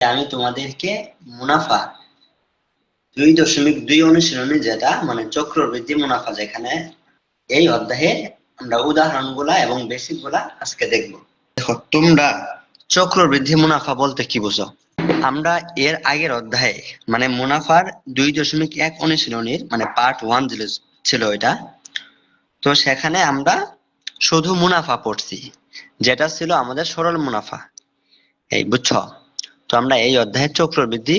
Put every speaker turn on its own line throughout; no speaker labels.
আমি তোমাদেরকে মুনাফা 2.2 অনুশীলনী, যেটা মানে চক্রবৃদ্ধি মুনাফা, যেখানে এই অধ্যায়ে আমরা উদাহরণগুলা এবং বেসিক গুলা আজকে দেখব। দেখো, তোমরা চক্রবৃদ্ধি মুনাফা বলতে কি বুঝো? আমরা এর আগের অধ্যায়ে মানে মুনাফার 2.1 অনুশীলনীর মানে পার্ট 1 ছিল এটা। তো সেখানে আমরা শুধু মুনাফা পড়ছি, যেটা ছিল আমাদের সরল মুনাফা। এই বুঝছো? তো আমরা এই অধ্যায়ে চক্রবৃদ্ধি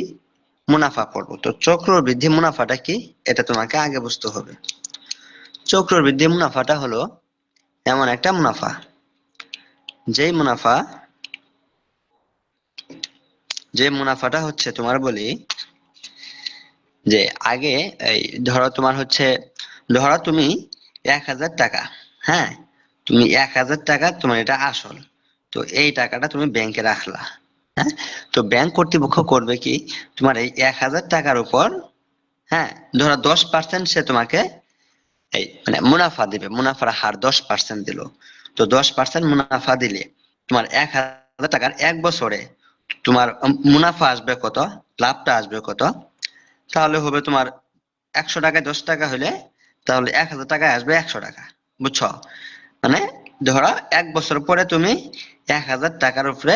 মুনাফা পড়বো। তো চক্রবৃদ্ধি মুনাফাটা কি, এটা তোমাকে আগে বুঝতে হবে। চক্রবৃদ্ধি মুনাফাটা হলো এমন একটা মুনাফা, যেই মুনাফাটা হচ্ছে, তোমার বলি যে আগে এই ধরো তোমার হচ্ছে, ধরো তুমি 1,000 টাকা, হ্যাঁ, তুমি 1,000 টাকা তোমার এটা আসল। তো এই টাকাটা তুমি ব্যাংকে রাখলা, হ্যাঁ। তো ব্যাংক কর্তৃপক্ষ করবে কি, তোমার এই 1,000 টাকার উপর, হ্যাঁ, ধরো 10% সে তোমাকে এই মানে মুনাফা দিবে। মুনাফার হার 10% দিল। তো 10% মুনাফা দিলে তোমার 1,000 টাকার 1 বছরে তোমার মুনাফা আসবে কত, লাভটা আসবে কত? তাহলে হবে তোমার 100 টাকায় 10 টাকা হলে তাহলে 1,000 টাকায় আসবে 100 টাকা। বুঝছো? মানে ধরো 1 বছর পরে তুমি 1,000 টাকার উপরে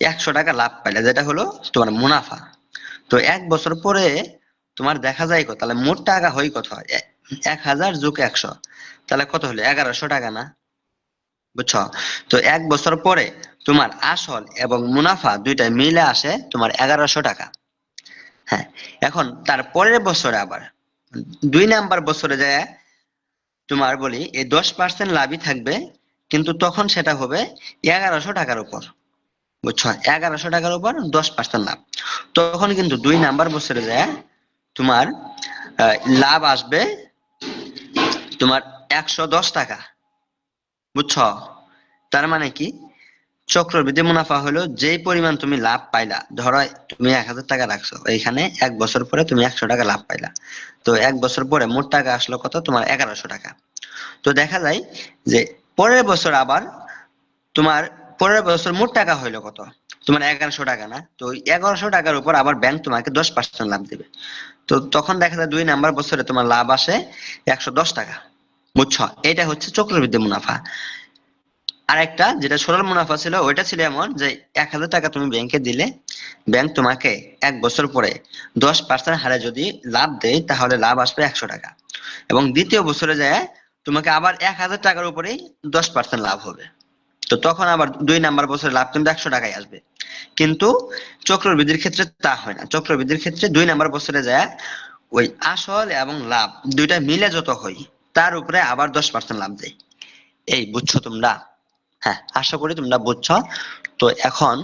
100 টাকা লাভ পাইলে, যেটা হলো তোমার মুনাফা। তো 1 বছর পরে তোমার দেখা যায় কত, তাহলে মোট টাকা হয় কত? 1,000 যোগ 100, তাহলে কত হলো? 1,100 টাকা না? বুঝছো? তো 1 বছর পরে তোমার আসল এবং মুনাফা দুইটাই মিলে আসে তোমার 1,100 টাকা। হ্যাঁ, এখন তার পরের বছরে আবার 2 নাম্বার বছরে যায় তোমার বলি এই 10% লাভই থাকবে, কিন্তু তখন সেটা হবে 1,100 টাকার উপর। বুঝছো? 1,100 টাকার উপর 10% লাভ। তখন কিন্তু 2 নাম্বার বছরে যায় তোমার লাভ আসবে তোমার 110 টাকা। বুঝছো? তার মানে কি, চক্রবৃদ্ধি মুনাফা হলো যেই পরিমাণ তুমি লাভ পাইলা। ধরো তুমি 1,000 টাকা রাখছো, এখানে 1 বছর পরে তুমি 100 টাকা লাভ পাইলা। তো 1 বছর পরে মোট টাকা আসলো কত? তোমার 1,100 টাকা। তো দেখা যায় যে পরের বছর আবার তোমার পরের বছর মোট টাকা হইলো কত? তোমার 1,100 টাকা না? তো 1,100 টাকার উপর আবার ব্যাংক তোমাকে 10% লাভ দেবে। তো তখন দেখা যায় 2 নাম্বার বছরে তোমার লাভ আসে 110 টাকা। বুঝছো? এটা হচ্ছে চক্রবৃদ্ধি মুনাফা। আরেকটা যেটা সরল মুনাফা ছিল, ওইটা ছিল এমন যে 1,000 টাকা তুমি ব্যাংকে দিলে, ব্যাংক তোমাকে 1 বছর পরে 10% হারে যদি লাভ দেয়, তাহলে লাভ আসবে 100 টাকা। এবং দ্বিতীয় বছরে যায় তোমাকে আবার 1,000 টাকার উপরেই 10% লাভ হবে। তো তখন আবার 2 নাম্বার বছরে লাভ কিন্তু 100 টাকায় আসবে। কিন্তু চক্রবৃদ্ধির ক্ষেত্রে তা হয় না। চক্রবৃদ্ধির ক্ষেত্রে 2 নাম্বার বছরে যায় ওই আসল এবং লাভ দুইটা মিলে যত হয়, তার উপরে আবার 10% লাভ দেয়। এই বুঝছো তোমরা? হ্যাঁ, আশা করি তোমরা বুঝছো। তো এখন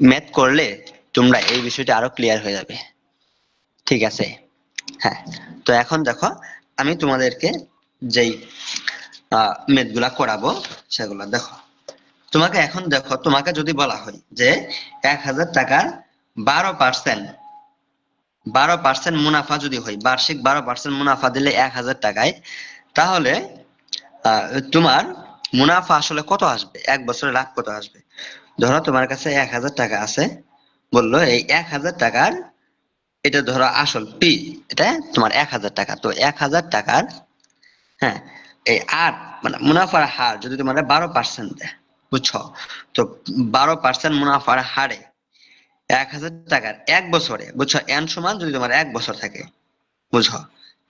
ম্যাথ করলে তোমরা এই বিষয়টা আরো ক্লিয়ার হয়ে যাবে। ঠিক আছে? হ্যাঁ। তো এখন দেখো, আমি তোমাদেরকে যেই ম্যাথ গুলা করাবো সেগুলা দেখো। তোমাকে এখন দেখো, তোমাকে যদি বলা হয় যে 1,000 টাকার 12% 12% মুনাফা যদি হয়, বার্ষিক 12% মুনাফা দিলে 1,000 টাকায়, তাহলে আহ, তোমার মুনাফা আসলে কত আসবে, 1 বছরে লাভ কত আসবে? ধরো তোমার কাছে 1,000 টাকা আছে, বললো এই 1,000 টাকার, এটা ধরো আসল পি, এটা তোমার 1,000 টাকা। তো 1,000 টাকার, হ্যাঁ, এই আট মানে মুনাফার হার যদি তোমার 12% দেয়, বুঝছো? তো 12% মুনাফার হারে 1,000 টাকার 1 বছরে, বুঝছো, এন সমান যদি তোমার 1 বছর থাকে, বুঝো,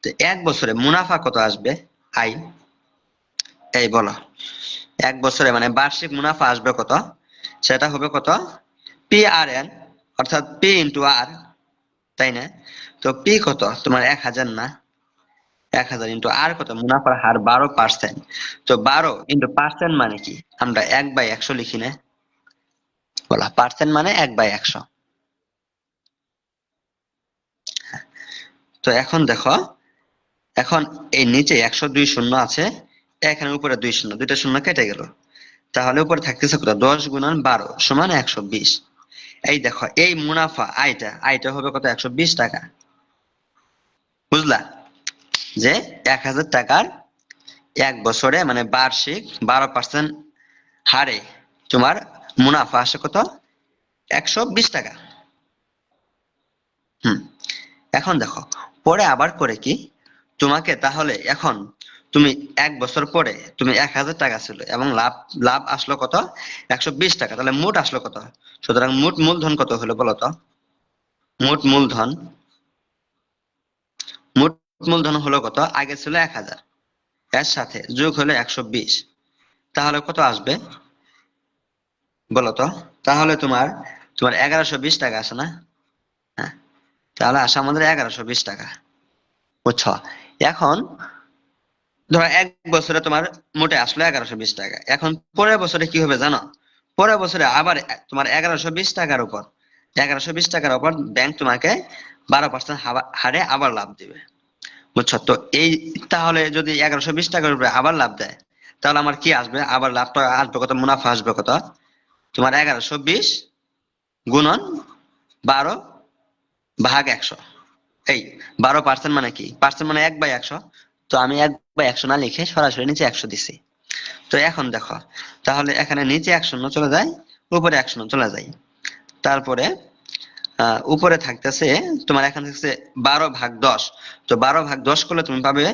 তো 1 বছরে মুনাফা কত আসবে? আই, এই বলো, 1 বছরে মানে বার্ষিক মুনাফা আসবে কত? সেটা হবে কত? পি আর এন, অর্থাৎ পি ইন্টু আর, তাই না? তো পি কত তোমার? 1,000 না? 1,000 ইন্টু আর কত? মুনাফার হার 12%। তো 12 ইন্টু পার্সেন্ট মানে কি, আমরা 1/100 লিখি না? বলা পার্সেন্ট মানে 1/100। তো এখন দেখো, এখন এই নিচে 102 শূন্য আছে, এখানে উপরে 2 শূন্য, দুইটা শূন্য কেটে গেল। তাহলে উপরে থাকতেছে কত? 10 গুণন 12 সমান 120। এই দেখো, এই মুনাফা আয়টা, আয়টা হবে কত? 120 টাকা। বুঝলা যে 1,000 টাকার 1 বছরে মানে বার্ষিক 12% হারে তোমার মুনাফা আসে কত? 120 টাকা। এখন দেখো পরে আবার করে কি তোমাকে তাহলে এখন তুমি 1 বছর পরে তুমি 1000 টাকা ছিল এবং লাভ লাভ আসলো কত 120 টাকা, তাহলে মোট আসলো কত? সুতরাং মোট মূলধন কত হলো বলো তো? মোট মূলধন মোট মূলধন হলো কত? আগে ছিল 1000, এর সাথে যোগ হলো 120, তাহলে কত আসবে বলো তো? তাহলে তোমার তোমার 1120 টাকা আসে না? হ্যাঁ, তাহলে আসে আমাদের 1120 টাকা, বুঝছো? এখন ধরো 1 বছরে তোমার মোটে আসলো 1120 টাকা, এখন পরের বছরে কি হবে জানো? পরের বছরে আবার তোমার 1120 টাকার উপর 1120 টাকার উপর ব্যাংক তোমাকে 12% হারে আবার লাভ দিবে, বুঝছো তো? এই তাহলে যদি 1120 টাকার উপরে আবার লাভ দেয়, তাহলে আমার কি আসবে? আবার লাভটা আসবে কত? মুনাফা আসবে কত? তোমার 1120 গুণন 12/100। এই 12% মানে কি? পার্সেন্ট মানে 1/100। তো আমি 1/100 না লিখে সরাসরি নিচে 100 দিছি। তো এখন দেখো তাহলে এখানে নিচে 1 শূন্য চলে যায়, উপরে 1 শূন্য চলে যায়। তারপরে উপরে থাকতেছে তোমার, এখানে থাকছে 12/10। তো 12/10 করলে তুমি পাবে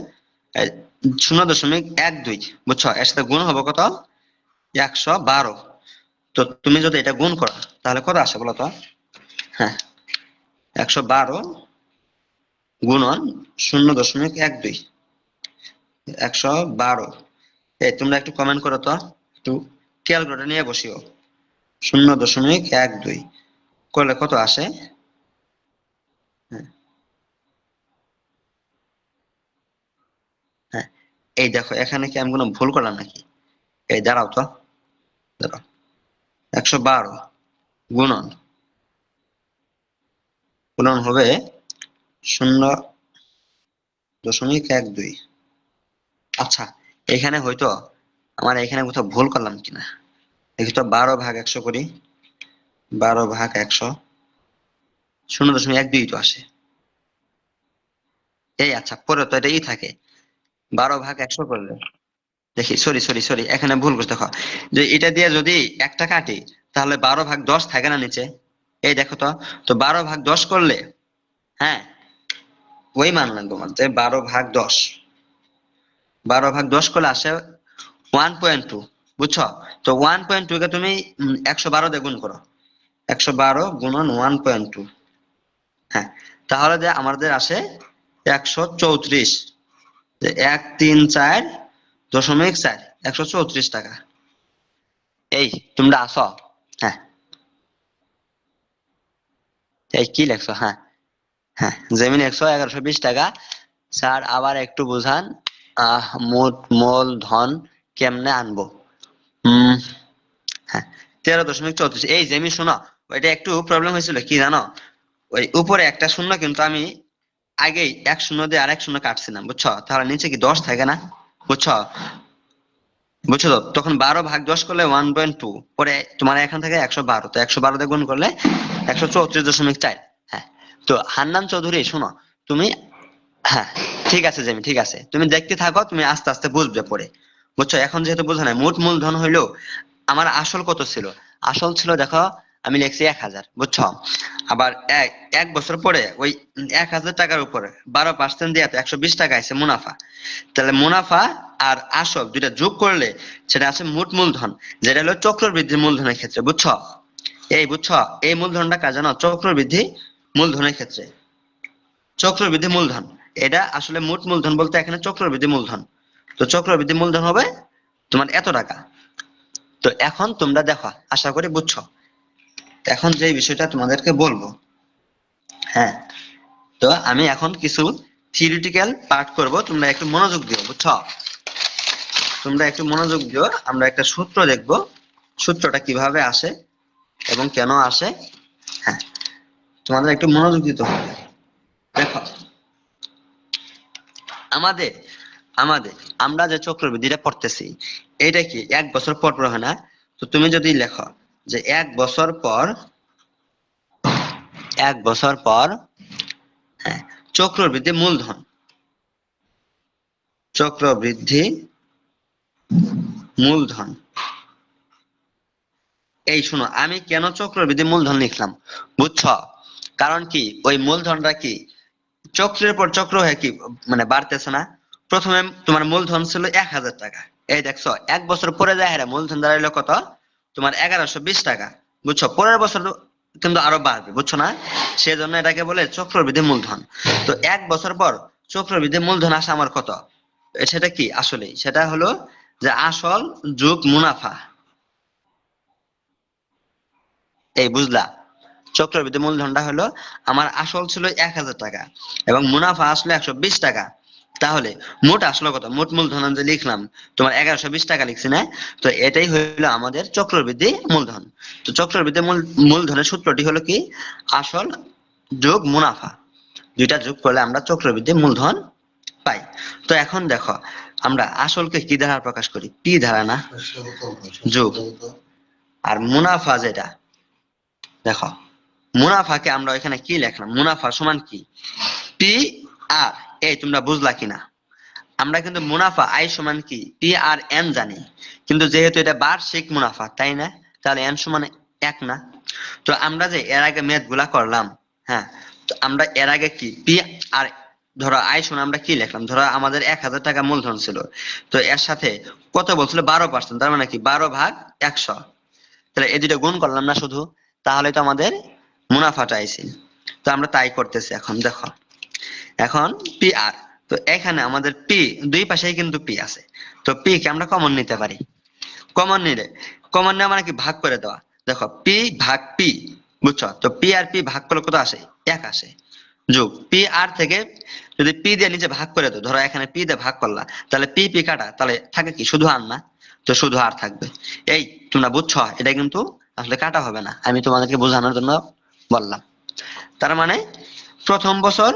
0.12, বুঝছো? এর সাথে গুণ হবে কত? 112। তো তুমি যদি এটা গুণ করো তাহলে কত আসে বলো তো? হ্যাঁ, 112 গুণন 0.12, 112। এই তোমরা একটু কমেন্ট করো তো, একটু ক্যালকুলেটর নিয়ে বসিও। 0.12 করলে কত আসে? হ্যাঁ, হ্যাঁ, এই দেখো এখানে কি আমি কোনো ভুল করলাম নাকি? এই দাঁড়াও তো, দাঁড়াও। 112 গুণন গুণন হবে 0.12। আচ্ছা, এখানে হয়তো আমার এখানে কোথাও ভুল করলাম কিনা, দেখি তো। 12/100 করি, 12/100, 0.12 তো আসে। এই আচ্ছা, পরে তো এটা থাকে 12/100 করলে। দেখি, সরি সরি সরি, এখানে ভুল করছি। দেখো যে এটা দিয়ে যদি একটা কাটি তাহলে 12/10 থাকে না নিচে? এই দেখো তো। তো 12/10 করলে, হ্যাঁ, ওই মান লাগবে আমার, যে 12/10, 12/10 করলে আসে 1.2, বুঝছো? তো 1.2 কে তুমি 112 দিয়ে গুণ করো, 112 গুণন 1.2। হ্যাঁ, তাহলে যে আমাদের আসে 134, যে 134.4, 134 টাকা। এই তোমরা আসো? হ্যাঁ, এই কি লেখছো? হ্যাঁ, হ্যাঁ, জেমিনি 1120 টাকা। স্যার আবার একটু বুঝান, মোট মূলধন কেমনে আনবো? হম, হ্যাঁ, 13.34। এই জেমি শোনো, ওইটা একটু প্রবলেম হয়েছিল কি জানো? ওই উপরে একটা শূন্য কিন্তু আমি আগেই 1 শূন্য দিয়ে আরেক শূন্য কাটছিলাম, বুঝছো? তাহলে নিচে কি 10 থাকে না? বুঝছো? বুঝছো তো? তখন 12/10 করলে 1.2, পরে তোমার এখান থেকে 112, তো 112 দিয়ে গুণ করলে 134.4। হ্যাঁ, তো হান্নান চৌধুরী শোনো, তুমি, হ্যাঁ, ঠিক আছে জেমি, ঠিক আছে, তুমি দেখতে থাকো, তুমি আস্তে আস্তে বুঝবে পরে, বুঝছো? এখন যেহেতু বোঝো না, মোট মূলধন হইলো আমার আসল কত ছিল? আসল ছিল দেখো, আমি লিখছি 1000, বুঝছো? আবার এক এক বছর পরে ওই 1000 টাকার উপরে 12% দিয়ে 120 টাকা আছে মুনাফা। তাহলে মুনাফা আর আসল দুইটা যোগ করলে সেটা আছে মোট মূলধন, যেটা হলো চক্রবৃদ্ধি মূলধনের ক্ষেত্রে, বুঝছো? এই বুঝছো, এই মূলধনটা কাজ জানো? চক্রবৃদ্ধি মূলধনের ক্ষেত্রে, চক্রবৃদ্ধি মূলধন, এটা আসলে মোট মূলধন বলতে এখানে চক্রবৃদ্ধি মূলধন। তো চক্রবৃদ্ধি মূলধন হবে তোমার এত টাকা। তো এখন তোমরা দেখো, আশা করি বুঝছো। এখন যে বিষয়টা তোমাদেরকে বলবো, হ্যাঁ, তো আমি এখন কিছু থিওরিটিক্যাল পার্ট করব, তোমরা একটু মনোযোগ দিও, বুঝছো? তোমরা একটু মনোযোগ দিও, আমরা একটা সূত্র দেখব, সূত্রটা কিভাবে আসে এবং কেন আসে। হ্যাঁ, তোমাদের একটু মনোযোগ দিতে হবে। দেখো, আমাদের আমাদের আমরা যে চক্রবৃদ্ধিটা পড়তেছি, এটা কি 1 বছর পর পর হয় না? তো তুমি যদি লেখো যে 1 বছর পর, 1 বছর পর, হ্যাঁ, চক্রবৃদ্ধি মূলধন, চক্রবৃদ্ধি মূলধন। এই শোনো, আমি কেন চক্রবৃদ্ধি মূলধন লিখলাম, বুঝছো? কারণ কি, ওই মূলধনটা কি চক্রের পর চক্র হয়ে কি মানে বাড়তেছে না। প্রথমে তোমার মূলধন ছিল 1000 টাকা, এই দেখছো 1 বছর পরে যায় হ্যাঁ মূলধন দাঁড়াইলো কত, তোমার 1120 টাকা। বুঝছো, পরের বছর কিন্তু আরো বাড়বে, বুঝছো না? সেজন্য এটাকে বলে চক্রবৃদ্ধি মূলধন। তো 1 বছর পর চক্রবৃদ্ধি মূলধন আসে আমার কত, সেটা কি আসলে, সেটা হলো যে আসল যোগ মুনাফা। এই বুঝলা, চক্রবৃদ্ধি মূলধনটা হলো আমার আসল ছিল 1000 টাকা এবং মুনাফা আসলো 120 টাকা। তাহলে মোট আসলো কত, মোট মূলধন যে লিখলাম তোমার 1120 টাকা লিখছি না। তো এটাই হলো আমাদের চক্রবৃদ্ধি মূলধন। তো চক্রবৃদ্ধি মূলধনের সূত্রটি হলো কি, আসল যোগ মুনাফা, দুইটা যোগ করলে আমরা চক্রবৃদ্ধি মূলধন পাই। তো এখন দেখো আমরা আসলকে কি দ্বারা প্রকাশ করি, পি দ্বারা না, যোগ। আর মুনাফা যেটা, দেখো মুনাফাকে আমরা এখানে কি লিখলাম, মুনাফা সমান কি, পি আর। এই তোমরা বুঝলা কিনা, আমরা কিন্তু মুনাফা আই সমান কি পি আর এন জানি, কিন্তু যেহেতু এটা বার্ষিক মুনাফা তাই না, তাহলে এন সমান 1 না। তো আমরা যে এর আগে ম্যাথ গুলা করলাম, হ্যাঁ, তো আমরা এর আগে কি পি আর, ধরো আই সমান আমরা কি লিখলাম, ধরো আমাদের 1000 টাকা মূলধন ছিল, তো এর সাথে কত বলছিল 12%, তার মানে কি 12/100। তাহলে এই দুটো গুণ করলাম না শুধু, তাহলে তো আমাদের মুনাফাটা আইছে। তো আমরা তাই করতেছি। এখন দেখো, এখন পি আর, তো এখানে আমাদের পি দুই পাশেই কিন্তু পি আছে, তো পি কে আমরা কমন নিতে পারি। কমন নিলে, কমন নেওয়া মানে কি ভাগ করে দেওয়া। দেখো পি ভাগ পি, বুঝছো, তো পি আর পি ভাগ করলে কত আসে, 1 আসে। যোগ পি আর থেকে যদি পি দিয়ে নিচে ভাগ করে দাও, ধরো এখানে পি দিয়ে ভাগ করলা, তাহলে পি পি কাটা, তাহলে থাকে কি শুধু আর না, তো শুধু আর থাকবে। এই তোমরা বুঝছো, এটা কিন্তু আসলে কাটা হবে না, আমি তোমাদেরকে বোঝানোর জন্য বললাম। তার মানে প্রথম বছর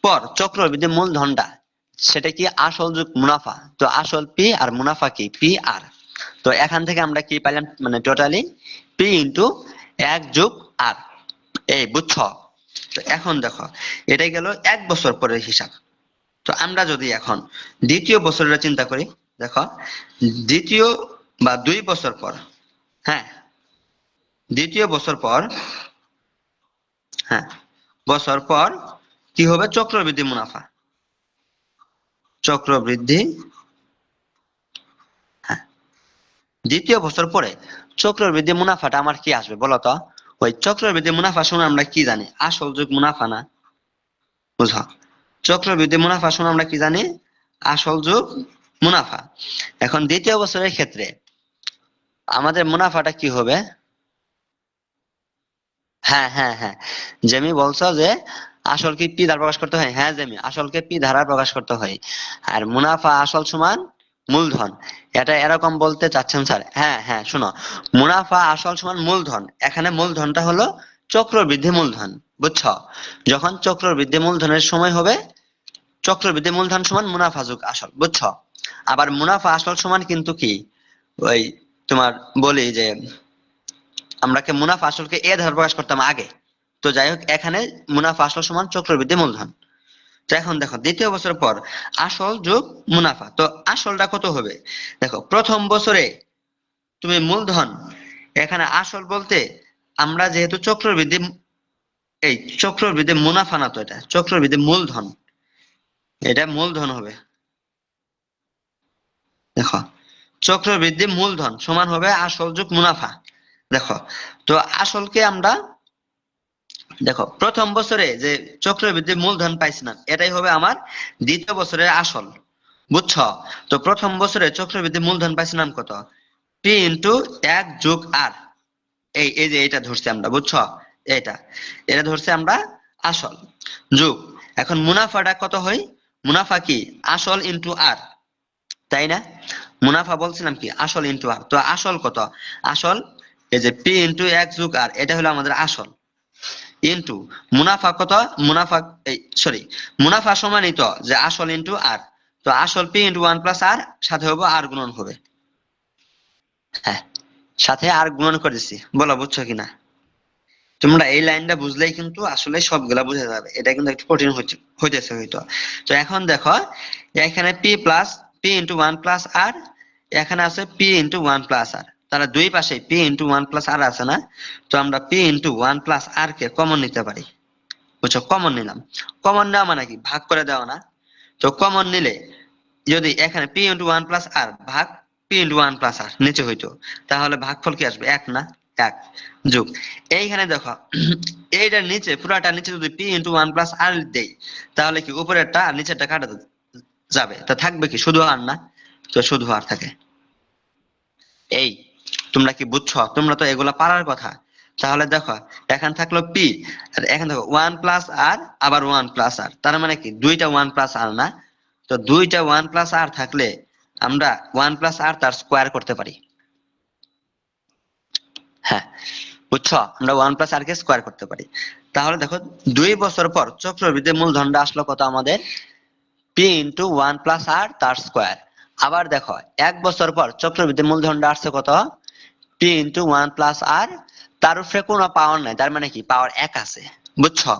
পর চক্রবৃদ্ধি মূলধনটা, সেটা কি আসল যোগ মুনাফা, তো আসল পি আর মুনাফা কি পি আর। তো এখান থেকে আমরা কি পাইলাম, মানে টোটালি পি ইন্টু 1 যোগ আর। এই বুঝছো? তো এখন দেখো, এটাই গেল 1 বছর পরের হিসাব। তো আমরা যদি এখন দ্বিতীয় বছরের চিন্তা করি, দেখো দ্বিতীয় বা 2 বছর পর, হ্যাঁ দ্বিতীয় বছর পর, হ্যাঁ বছর পর কি হবে, চক্রবৃদ্ধি মুনাফা, চক্রবৃদ্ধি, হ্যাঁ দ্বিতীয় বছর পরে চক্রবৃদ্ধি মুনাফাটা আমার কি আসবে বলতো? ওই চক্রবৃদ্ধি মুনাফা শুনে আমরা কি জানি, আসল যোগ মুনাফা না, বুঝো? চক্রবৃদ্ধি মুনাফা শুনে আমরা কি জানি, আসল যোগ মুনাফা। এখন দ্বিতীয় বছরের ক্ষেত্রে আমাদের মুনাফাটা কি হবে, হ্যাঁ হ্যাঁ হ্যাঁ, জেমি বলছো যে আসল কি পি দ্বারা প্রকাশ করতে হয়, হ্যাঁ জেমি আসলকে পি দ্বারা প্রকাশ করতে হয়। আর মুনাফা আসল সমান মূলধন, এটা এরকম বলতে চাচ্ছেন স্যার? হ্যাঁ হ্যাঁ, শুনো, মুনাফা আসল সমান মূলধন, এখানে মূলধনটা হলো চক্রবৃদ্ধি মূলধন, বুঝছো? যখন চক্রবৃদ্ধি মূলধনের সময় হবে, চক্রবৃদ্ধি মূলধন সমান মুনাফা যোগ আসল, বুঝছো? আবার মুনাফা আসল সমান কিন্তু কি, ওই তোমার বলি যে আমরা কে মুনাফা আসলকে এ দ্বারা প্রকাশ করতাম আগে। তো যাই হোক, এখানে মুনাফা আসল সমান চক্রবৃদ্ধি মূলধন। তো এখন দেখো দ্বিতীয় বছর পর আসল যোগ মুনাফা, তো আসলটা কত হবে, দেখো প্রথম বছরে তুমি মূলধন, এখানে আসল বলতে আমরা যেহেতু চক্রবৃদ্ধি, এই চক্রবৃদ্ধি মুনাফা না, তো এটা চক্রবৃদ্ধি মূলধন, এটা মূলধন হবে। দেখো চক্রবৃদ্ধি মূলধন সমান হবে আসল যোগ মুনাফা। দেখো, তো আসলকে আমরা, দেখো প্রথম বছরে যে চক্রবৃদ্ধি মূলধন পাইছিলাম, এটাই হবে আমার দ্বিতীয় বছরের আসল, বুঝছো? তো প্রথম বছরে চক্রবৃদ্ধি মূলধন পাইছিলাম কত, পি ইন্টু 1 যোগ আর। এই এই যে এটা ধরছি আমরা, বুঝছো? এটা এটা ধরছি আমরা আসল যোগ। এখন মুনাফাটা কত হয়, মুনাফা কি আসল ইন্টু আর, তাই না? মুনাফা বলছিলাম কি আসল ইন্টু আর, তো আসল কত, আসল এই যে পি ইন্টু 1 যোগ আর, এটা হলো আমাদের আসল, ইন্টু মুনাফা কত, মুনাফা এই সরি, মুনাফা সমানিত যে আসল ইন্টু আর, তো আসল পি ইন্টু 1 প্লাস আর, সাথে হবে আর গুণন হবে, হ্যাঁ সাথে আর গুণন করেছি, বলো বুঝছো কিনা? তোমরা এই লাইনটা বুঝলেই কিন্তু আসলে সবগুলা বুঝে যাবে, এটা কিন্তু একটু কঠিন হইতেছে হয়তো। তো এখন দেখো, এখানে P plus P into 1 plus R, এখানে আছে পি ইন্টু 1 প্লাস আর, তাহলে দুই পাশে পি ইন্টু 1 প্লাস আর আছে না, তো আমরা পি ইন্টু 1 প্লাস আর কে কমন নিতে পারি, বুঝছো, কমন নিলাম। কমন নেওয়া মানে কি, ভাগ করে দেওয়া না? তো কমন নিলে যদি এখানে পি ইন্টু ওয়ান প্লাস আর ভাগ পি ইন্টু ওয়ান প্লাস আর নিচে হইতো, তাহলে ভাগফল কি আসবে, এক না? এক যোগ এইখানে দেখো এইটার নিচে পুরাটার নিচে যদি পি ইন্টু ওয়ান প্লাস আর দেই, তাহলে কি উপরেরটা আর নিচেরটা কাটা যাবে, তা থাকবে কি শুধু আর না? তো শুধু আর থাকে। এই তোমরা কি বুঝছো? তোমরা তো এগুলা পারার কথা। তাহলে দেখো এখানে থাকলো পি, আর এখানে দেখো ওয়ান প্লাস আর আবার ওয়ান প্লাস আর, তার মানে কি দুইটা ওয়ান প্লাস আর না? তো দুইটা ওয়ান প্লাস আর থাকলে আমরা ওয়ান প্লাস আর তার স্কোয়ার করতে পারি। হ্যাঁ বুঝছো, আমরা ওয়ান প্লাস আর কে স্কোয়ার করতে পারি। তাহলে দেখো 2 বছর পর চক্রবৃদ্ধি মূলধনটা আসলো কত আমাদের, পি ইন্টু ওয়ান প্লাস আর তার স্কোয়ার। আবার দেখো 1 বছর পর চক্রবৃদ্ধি মূলধনটা আসছে কত, পি ইন্টু ওয়ান প্লাস আর, তার উপরে কোনো পাওয়ার নাই, তার মানে কি পাওয়ার এক আছে। বুঝছো?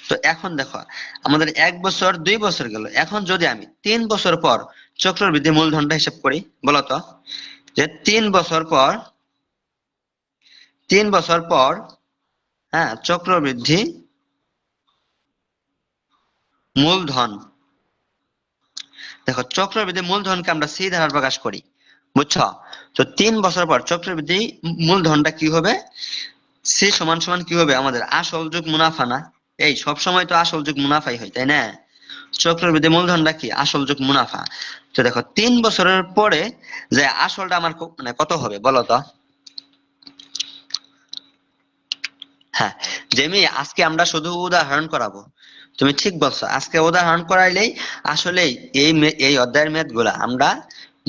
তো এখন দেখো আমাদের 1 বছর 2 বছর গেল, এখন যদি আমি 3 বছর পর চক্রবৃদ্ধি মূলধনটা হিসাব করি, বলতো যে 3 বছর পর, 3 বছর পর, হ্যাঁ চক্রবৃদ্ধি মূলধন, দেখো চক্রবৃদ্ধি মূলধনকে আমরা সি দ্বারা প্রকাশ করি। বুঝছো? তো 3 বছর পর চক্রবৃদ্ধি মূলধনটা কি হবে, সি সমান সমান কি হবে আমাদের, আসল যোগ মুনাফা না? এই সব সময় তো আসল যোগ মুনাফাই হয়, তাই না? চক্রবৃদ্ধি মূলধনটা কি, আসল যোগ মুনাফা। তো দেখো 3 বছরের পরে যে আসলটা আমার মানে কত হবে বলো তো? হ্যাঁ যেমি আজকে আমরা শুধু উদাহরণ করাবো। তুমি ঠিক বলছো, আজকে উদাহরণ করাইলেই আসলে এই অধ্যায়ের ম্যাথ গুলা আমরা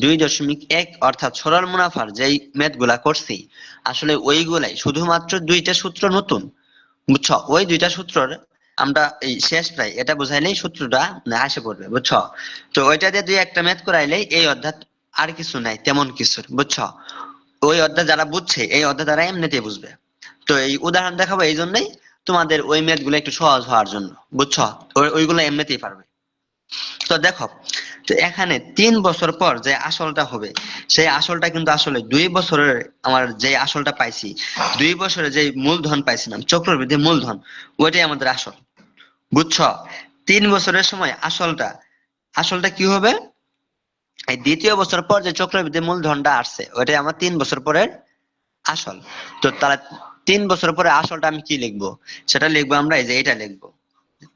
2.1 অর্থাৎ সরল মুনাফার যেই ম্যাথ গুলা করছি, আসলে ওইগুলাই শুধুমাত্র 2টা সূত্র নতুন। বুঝছো, ওই 2টা সূত্রর আমরা এই শেষ প্রায় এটা বুঝাইলেই সূত্রটা আসে পড়বে। বুঝছো? তো ওইটা দিয়ে 2-1টা ম্যাথ করাইলেই এই অধ্যায় আর কিছু নাই তেমন কিছু। বুঝছো? ওই অধ্যায় যারা বুঝছে এই অধ্যায় তারা এমনিতেই বুঝবে। তো এই উদাহরণ দেখাবো এই জন্যই, তোমাদের ওই ম্যাথ গুলো একটু সহজ হওয়ার জন্য। বুঝছো? ওইগুলো এমনিতেই পারবে। তো দেখো, তো এখানে 3 বছর পর যে আসলটা হবে, সেই আসলটা কিন্তু আসলে 2 বছরের আমার যে আসলটা পাইছি, 2 বছরে যে মূলধন পাইছিলাম চক্রবৃদ্ধি মূলধন, ওইটাই আমাদের আসল। বুঝছো? 3 বছরের সময় আসলটা, আসলটা কি হবে, এই দ্বিতীয় বছর পর যে চক্রবৃদ্ধি মূলধনটা আসছে ওইটাই আমার 3 বছর পরের আসল। তো তাহলে 3 বছর পরে আসলটা আমি কি লিখবো, সেটা লিখবো আমরা এই যে এটা লিখবো,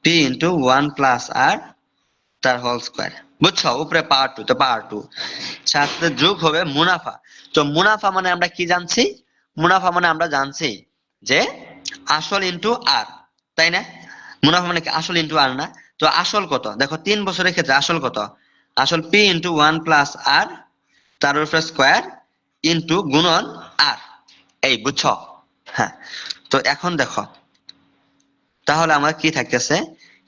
পি ইন্টু ওয়ান প্লাস আর তার হোল স্কোয়ার। বুঝছো? উপরে পাওয়ার টু, তো পাওয়ার টু সাথে যোগ হবে মুনাফা। তো মুনাফা মানে আমরা কি জানছি, মুনাফা মানে আমরা জানছি যে আসল ইন্টু আর, তাই না? মুনাফা মানে কি আসল ইন্টু আর না? তো আসল কত দেখো, 3 বছরের ক্ষেত্রে আসল কত, আসল পি ইন্টু ওয়ান প্লাস আর তার উপরে স্কোয়ার ইন্টু গুণন আর। এই বুঝছো? হ্যাঁ। তো এখন দেখো তাহলে আমার কি থাকতেছে,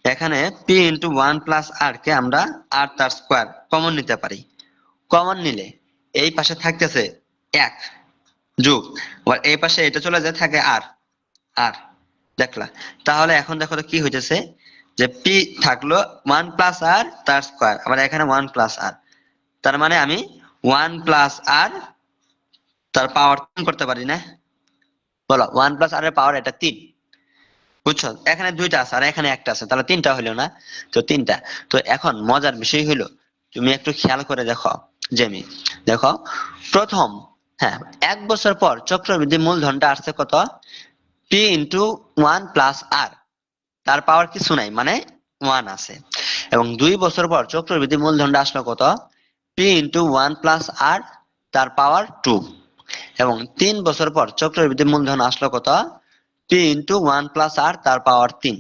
এখানে পি ইন্টু ওয়ান প্লাস আর কে আমরা আর তার স্কোয়ার কমন নিতে পারি। কমন নিলে এই পাশে থাকতেছে এক যোগ, আবার এই পাশে এটা চলে যায় থাকে আর, আর দেখলা? তাহলে এখন দেখো তো কি হইতেছে, যে পি থাকলো ওয়ান প্লাস আর তার স্কোয়ার, আবার এখানে ওয়ান প্লাস আর, তার মানে আমি ওয়ান প্লাস আর তার পাওয়ার 3 করতে পারি না? বলো, ওয়ান প্লাস আর এর পাওয়ার এটা 3। বুঝছো? এখানে 2টা আছে আর এখানে একটা আছে, তাহলে 3টা হইলো না? তো 3টা। তো এখন মজার বিষয় হইলো, তুমি একটু খেয়াল করে দেখো জেমি, দেখো প্রথম, হ্যাঁ 1 বছর পর চক্রবৃদ্ধি মূলধনটা আসছে কত, পি ইন্টু ওয়ান প্লাস আর, তার পাওয়ার কিছু নাই মানে 1 আছে। এবং 2 বছর পর চক্রবৃদ্ধি মূলধনটা আসলো কত, পি ইন্টু ওয়ান প্লাস আর তার পাওয়ার 2। এবং 3 বছর পর চক্রবৃদ্ধি মূলধন আসলো কত, পি ইন্টু ওয়ান প্লাস আর তার পাওয়ার 3।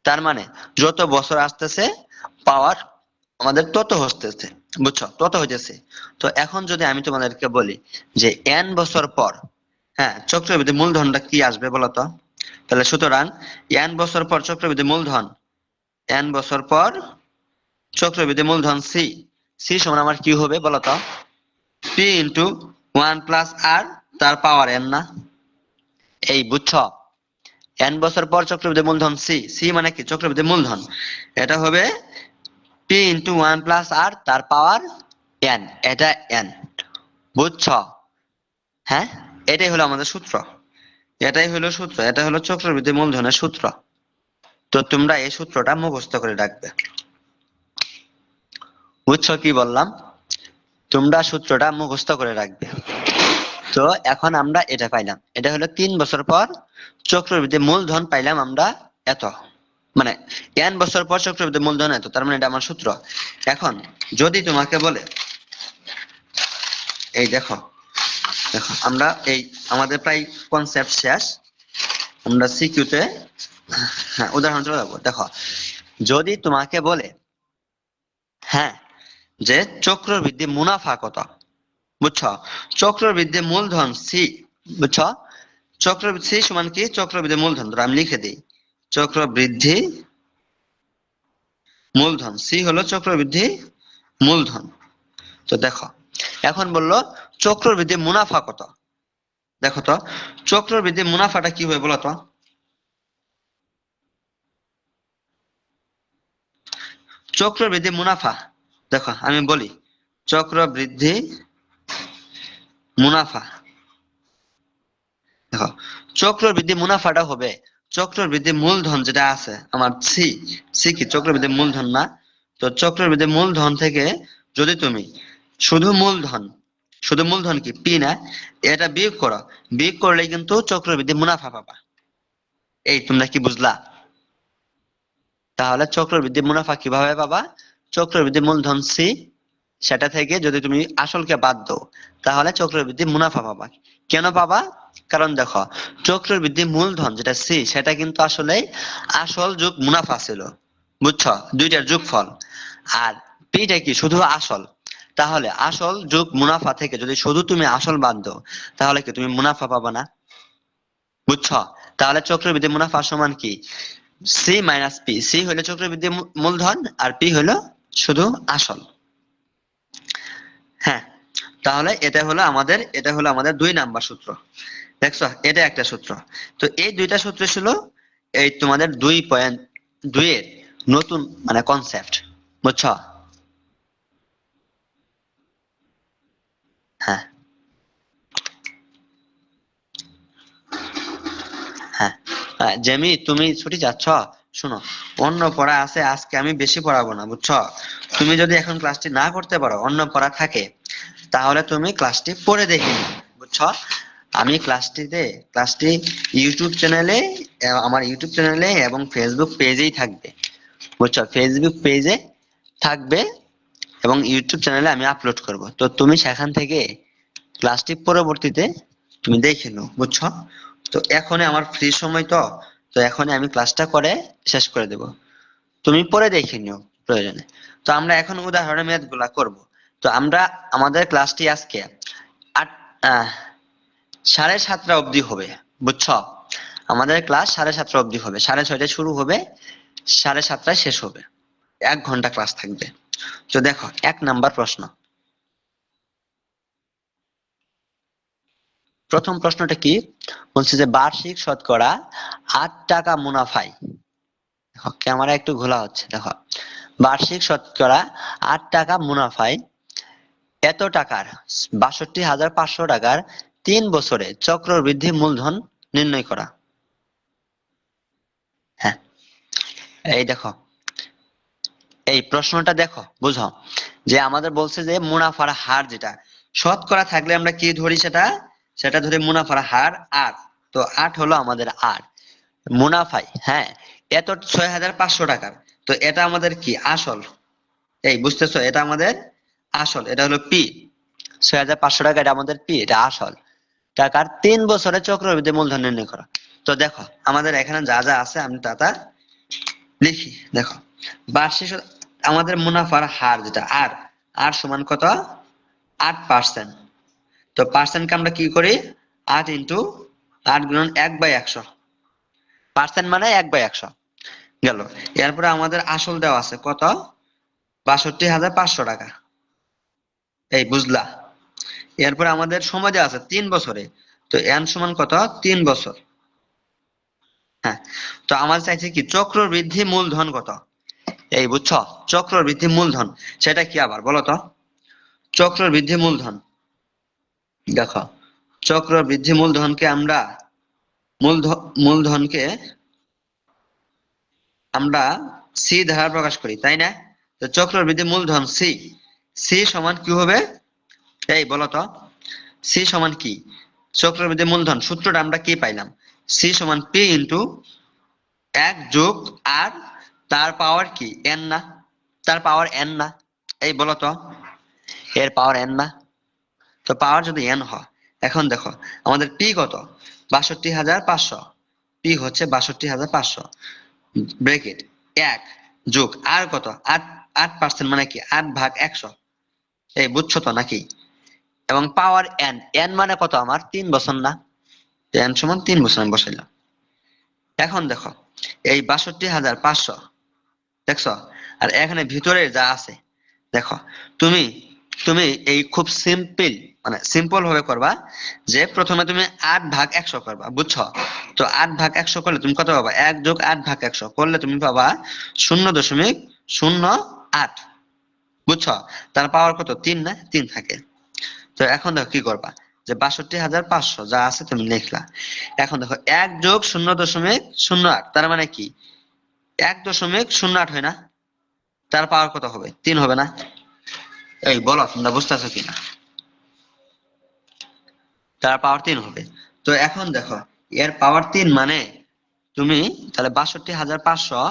তার মানে যত বছর আসতেছে পাওয়ার আমাদের তত হতেছে। বুঝছো? তত হইতেছে। তো এখন যদি আমি তোমাদেরকে বলি যে এন বছর পর, হ্যাঁ চক্রবৃদ্ধি মূলধনটা কি আসবে বলতো? তাহলে সুতরাং এন বছর পর চক্রবৃদ্ধি মূলধন, এন বছর পর চক্রবৃদ্ধি মূলধন সি, সি সমান আমার কি হবে বলতো, পি ইন্টু ওয়ান প্লাস আর তার পাওয়ার এন না? এই বুঝছো? এন বছর পর চক্রবৃদ্ধি মূলধন সি, সি মানে কি চক্রবৃদ্ধি মূলধন, এটা হবে পি ইন্টু ওয়ান প্লাস আর তার পাওয়ার এন, এটা এন। বুঝছো? হ্যাঁ এটাই হলো আমাদের সূত্র, এটাই হলো সূত্র, এটা হলো চক্রবৃদ্ধি মূলধনের সূত্র। তো তোমরা এই সূত্রটা মুখস্থ করে রাখবে। বুঝছো কি বললাম? তোমরা সূত্রটা মুখস্থ করে রাখবে। তো এখন আমরা এটা পাইলাম, এটা হলো 3 বছর পর চক্রবৃদ্ধি মূলধন পাইলাম আমরা এত, মানে n বছর পর চক্রবৃদ্ধি মূলধন এত, তার মানে এটা আমার সূত্র। এখন যদি তোমাকে বলে, এই দেখো দেখো আমরা এই আমাদের প্রায় কনসেপ্ট শেষ, আমরা সিকিউতে উদাহরণ চলে যাবো। দেখো যদি তোমাকে বলে হ্যাঁ যে চক্রবৃদ্ধি মুনাফা কত, বুঝছো? চক্রবৃদ্ধি মূলধন সি, বুঝছো? চক্রবৃদ্ধি সি সমান কি? চক্রবৃদ্ধি মূলধন, ধরো আমি লিখে দিই চক্রবৃদ্ধি মূলধন, সি হলো চক্রবৃদ্ধি মূলধন। তো দেখো এখন বললো চক্রবৃদ্ধি মুনাফা কত। দেখো তো চক্রবৃদ্ধি মুনাফাটা কি হয় বলো তো? চক্রবৃদ্ধি মুনাফা, দেখো আমি বলি চক্রবৃদ্ধি মুনাফা, দেখো চক্রবৃদ্ধি মুনাফাটা হবে চক্রবৃদ্ধি মূলধন যেটা আছে আমার সি, সি কি চক্রবৃদ্ধি মূলধন না? তো চক্রবৃদ্ধি মূলধন থেকে যদি তুমি শুধু মূলধন, শুধু মূলধন কি পি না, এটা বিয়োগ করো, বিয়োগ করলে কিন্তু চক্রবৃদ্ধি মুনাফা পাবা। এই তোমরা কি বুঝলা? তাহলে চক্রবৃদ্ধি মুনাফা কিভাবে পাবা? চক্রবৃদ্ধি মূলধন সি, সেটা থেকে যদি তুমি আসলকে বাদ দাও তাহলে চক্রবৃদ্ধি মুনাফা পাবা। কেন পাবা? কারণ দেখো চক্রবৃদ্ধি মূলধন যেটা সি সেটা কিন্তু আসলে আসল যোগ মুনাফা ছিল, বুঝছো? দুইটার যোগফল। আর পিটা কি? শুধু আসল। তাহলে আসল যোগ মুনাফা থেকে যদি শুধু তুমি আসল বাদ দাও তাহলে কি তুমি মুনাফা পাবা না? বুঝছো? তাহলে চক্রবৃদ্ধি মুনাফা সমান কি? সি মাইনাস পি, সি হলো চক্রবৃদ্ধি মূলধন আর পি হলো শুধু আসল। হ্যাঁ, তাহলে এটা হলো আমাদের 2 নাম্বার সূত্র। দেখছো এটা একটা সূত্র। তো এই দুইটা সূত্র ছিল এই তোমাদের 2.2 এর নতুন মানে কনসেপ্ট, বুঝছো? হ্যাঁ হ্যাঁ জেমি তুমি ছুটি যাচ্ছ? শোনো, অন্য পড়া আছে আজকে, আমি বেশি পড়াবো না, বুঝছো? তুমি যদি এখন ক্লাসটি না করতে পারো, অন্য পড়া থাকে, তাহলে তুমি ক্লাসটি পড়ে দেখে নিও, বুঝছো? আমি ক্লাসটি ইউটিউব চ্যানেলে, আমার ইউটিউব চ্যানেলে এবং ফেসবুক পেজেই থাকবে, বুঝছো? ফেসবুক পেজে থাকবে এবং ইউটিউব চ্যানেলে আমি আপলোড করব। তো তুমি সেখান থেকে ক্লাসটি পরবর্তীতে তুমি দেখে নাও, বুঝছো? তো এখনই আমার ফ্রি সময়, তো তো এখনই আমি ক্লাসটা করে শেষ করে দেব, তুমি পরে দেখে নিও প্রয়োজনে। তো আমরা এখন উদাহরণের ম্যাথ গুলা করব। তো আমরা আমাদের ক্লাসটি আজকে 7:30 অবধি হবে, বুঝছো? আমাদের ক্লাস 7:30 অবধি হবে, 6:30 শুরু হবে, 7:30 শেষ হবে, 1 ঘন্টা ক্লাস থাকবে। তো দেখো 1 নাম্বার প্রশ্ন, প্রথম প্রশ্নটা কি বলছে যে বার্ষিক শতকরা 8 টাকা মুনাফায়, দেখো ক্যামেরা একটু ঘোলা হচ্ছে, দেখো বার্ষিক শতকরা 8 টাকা মুনাফায় এত টাকার 62,500 টাকার 3 বছরে চক্রবৃদ্ধি মূলধন নির্ণয় করা। হ্যাঁ, এই দেখো এই প্রশ্নটা দেখো বুঝো, যে আমাদের বলছে যে মুনাফার হার যেটা শতকরা থাকলে আমরা কি ধরি, সেটা সেটা ধরি মুনাফার হার 8। তো 8 হলো আমাদের আর মুনাফাই, হ্যাঁ এত 6,500 টাকার। তো এটা আমাদের কি আসল, এই বুঝতেছো? এটা আমাদের আসল, এটা হলো পি, 6,500 টাকা এটা আমাদের পি, এটা আসল টাকার 3 বছরে চক্রবৃদ্ধি মূলধন নির্ণয় করা। তো দেখো আমাদের এখানে যা যা আছে আমি তা তা লিখি। দেখো বার্ষিক আমাদের মুনাফার হার যেটা আর, আর সমান কত? 8%। তো পার্সেন্টকে আমরা কি করি? 8 ইন্টু 8 গুণন 1/100, পার্সেন্ট মানে 1/100 গেল। এরপরে আমাদের আসল দেওয়া আছে কত? 62,500 টাকা, এই বুঝলা? এরপরে আমাদের সময় দেওয়া আছে 3 বছরে, তো এন সমান কত? 3 বছর। হ্যাঁ, তো আমাদের চাইছে কি চক্রবৃদ্ধি মূলধন কত, এই বুঝছো? চক্রবৃদ্ধি মূলধন সেটা কি আবার বলো তো? চক্রবৃদ্ধি মূলধন, দেখো চক্রবৃদ্ধি মূলধনকে আমরা মূলধনকে আমরা সি দ্বারা প্রকাশ করি, তাই না? তো চক্রবৃদ্ধি মূলধন সি, সি সমান কি হবে? এই বলো তো, সি সমান কি? চক্রবৃদ্ধি মূলধন সূত্রটা আমরা কি পাইলাম? সি সমান পি ইন্টু 1 যোগ আর তার পাওয়ার কি এন না? তার পাওয়ার এন না? এই বলো তো, এর পাওয়ার এন না? তো পাওয়ার যদি এন হয়, এখন দেখো আমাদের পি কত? ৬২,৫০০। পি হচ্ছে ৬২,৫০০, ব্রেকেট 1 যোগ আর কত? 8% মানে কি 8/100। এই বুঝছো তো নাকি? এবং পাওয়ার এন, এন মানে কত আমার? 3 বছর না? এন সমান 3 বছর আমি বসাইলাম। এখন দেখো এই ৬২,৫০০ দেখছো, আর এখানে ভিতরে যা আছে দেখো, তুমি তুমি এই খুব সিম্পল, মানে সিম্পল ভাবে করবা, যে প্রথমে তুমি 8/100 করবা, বুঝছো? তো 8/100 করলে তুমি কত পাবা? 1 যোগ 8/100 করলে তুমি পাবা 0.08। বুঝছো? তার পাওয়ার কত? 3 না? 3 থাকে। তো এখন দেখো কি করবা, যে ৬২,৫০০ যা আছে তুমি লিখলা। এখন দেখো 1 যোগ 0.08, তার মানে কি 1.08 হয় না? তার পাওয়ার কত হবে? 3 হবে না? এই বলো তোমরা বুঝতেছো কিনা? তার পাওয়ার 3 হবে। তো এখন দেখো এর পাওয়ার 3 মানে তুমি তাহলে ৬২,৫০০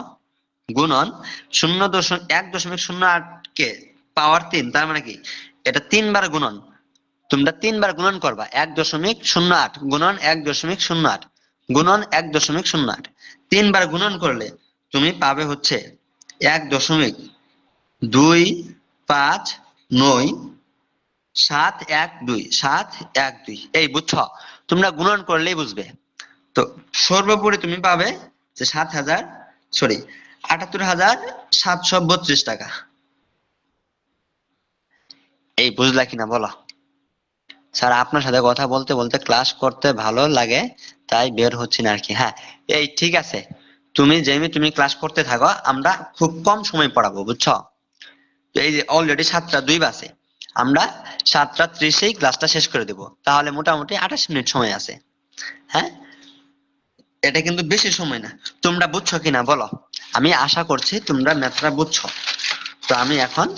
গুণন 1.08 কে পাওয়ার 3, তার মানে কি এটা 3 বার গুণন, তোমরা 3 বার গুণন করবা। 1.08 গুণন 1.08 গুণন 1.08, 3 বার গুণন করলে তুমি পাবে হচ্ছে 1.259,712 এই বুঝছো? তোমরা গুণন করলেই বুঝবে। তো সর্বোপরি তুমি পাবে যে 78,732 টাকা। এই বুঝলা কিনা বলো? স্যার আপনার সাথে কথা বলতে বলতে ক্লাস করতে ভালো লাগে, তাই বের হচ্ছি না আর কি। হ্যাঁ, এই ঠিক আছে, তুমি ক্লাস করতে থাকো, আমরা খুব কম সময় পড়াবো, বুঝছো? তো এই যে অলরেডি 7টা 2 বাজে, আমরা 7টা 30-এই ক্লাসটা শেষ করে দেব, তাহলে মোটামুটি 28 মিনিট সময় আছে। হ্যাঁ, এটা কিন্তু বেশি সময় না। তোমরা বুঝছো কিনা বলো? আমি আশা করছি তোমরা ম্যাথটা বুঝছো। তো আমি এখন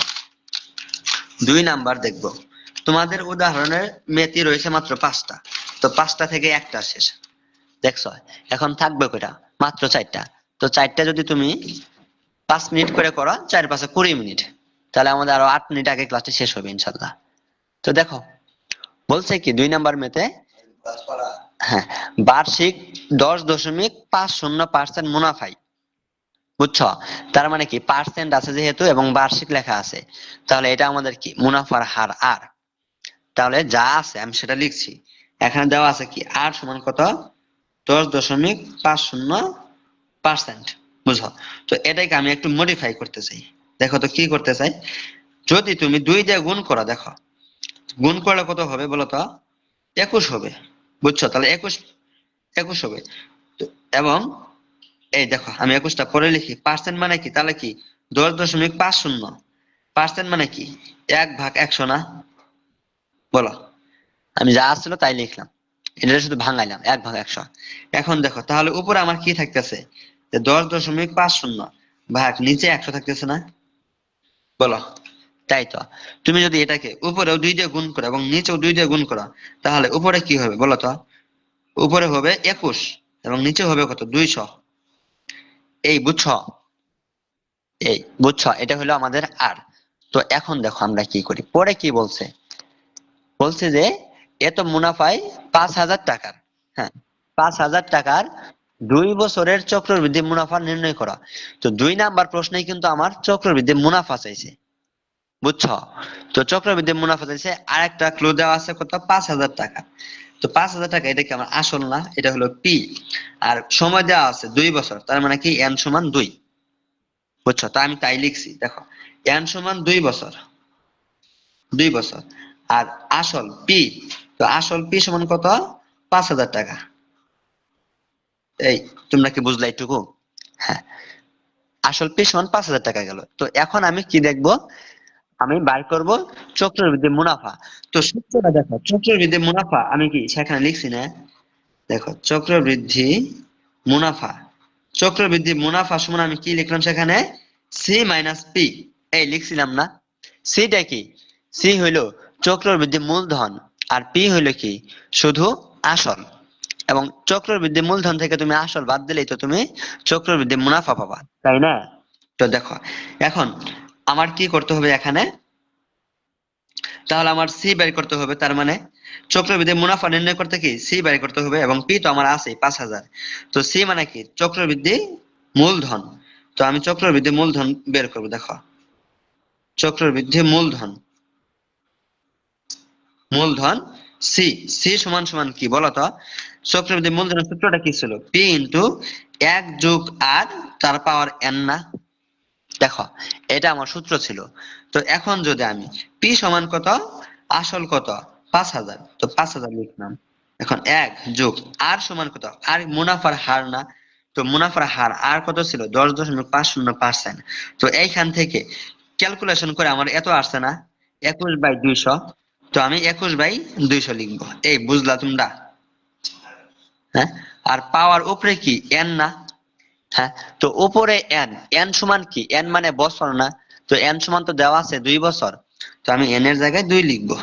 2 নাম্বার দেখব। তোমাদের উদাহরণের মেথি রয়েছে মাত্র 5টা, তো 5টা থেকে একটা শেষ, দেখছো? এখন থাকবে কয়টা? মাত্র 4টা। তো 4টা যদি তুমি 5 মিনিট করে করো, 4 × 5 = 20 মিনিট, তাহলে আমাদের আরো 8 মিনিট আগে ক্লাসটা শেষ হবে ইনশাল্লাহ। তো দেখো বলছে কি 2 নাম্বার মেথে, হ্যাঁ, বার্ষিক 10.50% মুনাফায়, বুঝছো? তার মানে কি পার্সেন্ট আছে যেহেতু এবং বার্ষিক লেখা আছে, তাহলে এটা আমাদের কি মুনাফার হার আর। তাহলে যা আছে আমি সেটা লিখছি। এখানে দেওয়া আছে কি আর সমান কত? 10.50%, বুঝো? তো এটাকে আমি একটু মডিফাই করতে চাই। দেখো তো কি করতে চাই, যদি তুমি 2 দিয়ে গুণ করো, দেখো গুণ করলে কত হবে বলো তো? 21 হবে, বুঝছো? তাহলে 21 হবে। তো এবং এই দেখো আমি 21টা পরে লিখি। পার্সেন্ট মানে কি? তাহলে কি 10.50 পার্সেন্ট মানে কি 1/100 না? বলো, আমি যা আসছিল তাই লিখলাম, এটা শুধু ভাঙাইলাম 1/100। এখন দেখো তাহলে উপরে আমার কি থাকতেছে, যে 10.50 ভাগ নিচে 100 থাকতেছে না? বলো, তাই তো? তুমি যদি এটাকে উপরেও 2 দিয়ে গুণ করো এবং নিচেও 2 দিয়ে গুণ করো, তাহলে উপরে কি হবে বলো তো? উপরে হবে 21 এবং নিচে হবে কত? 200। এই বুঝছো? এই বুঝছো? এটা হলো আমাদের আর। তো এখন দেখো আমরা কি করি, পরে কি বলছে? বলছে যে এত মুনাফায় 5,000 টাকার, হ্যাঁ, 5,000 টাকার 2 বছরের চক্রবৃদ্ধি মুনাফা নির্ণয় করা। তো 2 নাম্বার প্রশ্নে কিন্তু আমার চক্রবৃদ্ধি মুনাফা চাইছে, বুঝছো? তো চক্রবৃদ্ধি মুনাফা চাইছে, আর একটা ক্লু দেওয়া আছে কত? 5,000 টাকা। তো 5,000 টাকা এটা কি আমার আসল না? এটা হলো পি। আর সময় দেওয়া আছে 2 বছর, তার মানে কি এন সমান 2, বুঝছো? তো আমি তাই লিখছি, দেখো এন সমান 2 বছর, 2 বছর। আর আসল পি, তো আসল পি সমান কত? 5,000 টাকা। এই তোমরা কি বুঝলা এইটুকু? হ্যাঁ, আসল পি সমান 5,000 টাকা গেল। তো এখন আমি কি দেখবো? আমি বার করব চক্রবৃদ্ধি মুনাফা। তো সূত্রটা দেখো, চক্রবৃদ্ধি মুনাফা আমি কি সেখানে লিখছি না? দেখো চক্রবৃদ্ধি মুনাফা, চক্রবৃদ্ধি মুনাফা সমান আমি কি লিখলাম সেখানে সি মাইনাস পি, এই লিখছিলাম না। সিটা কি, সি হইলো চক্রবৃদ্ধি মূলধন আর পি হইলো কি শুধু আসল, এবং চক্রবৃদ্ধি মূলধন থেকে তুমি আসল বাদ দিলেই তো তুমি চক্রবৃদ্ধি মুনাফা পাবা, তাই না? তো দেখো এখন আমার কি করতে হবে এখানে, তাহলে আমার সি বের করতে হবে, তার মানে চক্রবৃদ্ধি মুনাফা নির্ণয় করতে কি সি বের করতে হবে, এবং পি তো আমার আছে 5,000। তো সি মানে কি চক্রবৃদ্ধি মূলধন, তো আমি চক্রবৃদ্ধি মূলধন বের করবো। দেখো চক্রবৃদ্ধি মূলধন, মূলধন সি, সি সমান সমান কি বলতো, চক্রবৃদ্ধি মূলধনের সূত্রটা কি ছিল, পি ইন্টু 1 যোগ আর তার পাওয়ার এন না। দেখো এটা আমার সূত্র ছিল। তো এখন যদি আমি পি সমান কত, আসল কত 5,000, তো 5,000 লিখলাম। এখন 1 যোগ আর সমান কত, আর মুনাফার হার না, তো মুনাফার হার আর কত ছিল 10.50%। তো এইখান থেকে ক্যালকুলেশন করে আমার এত আসছে না 21/200, তো আমি 21/200 লিখবো। এই বুঝলা তোমরা? হ্যাঁ, আর পাওয়ার উপরে কি এন না, হ্যাঁ, তো উপরে এন, এন সমান কি, এন মানে বছর না, তো এন সমান তো দেওয়া আছে 2 বছর, তো আমি এন এর জায়গায় 2 লিখবো।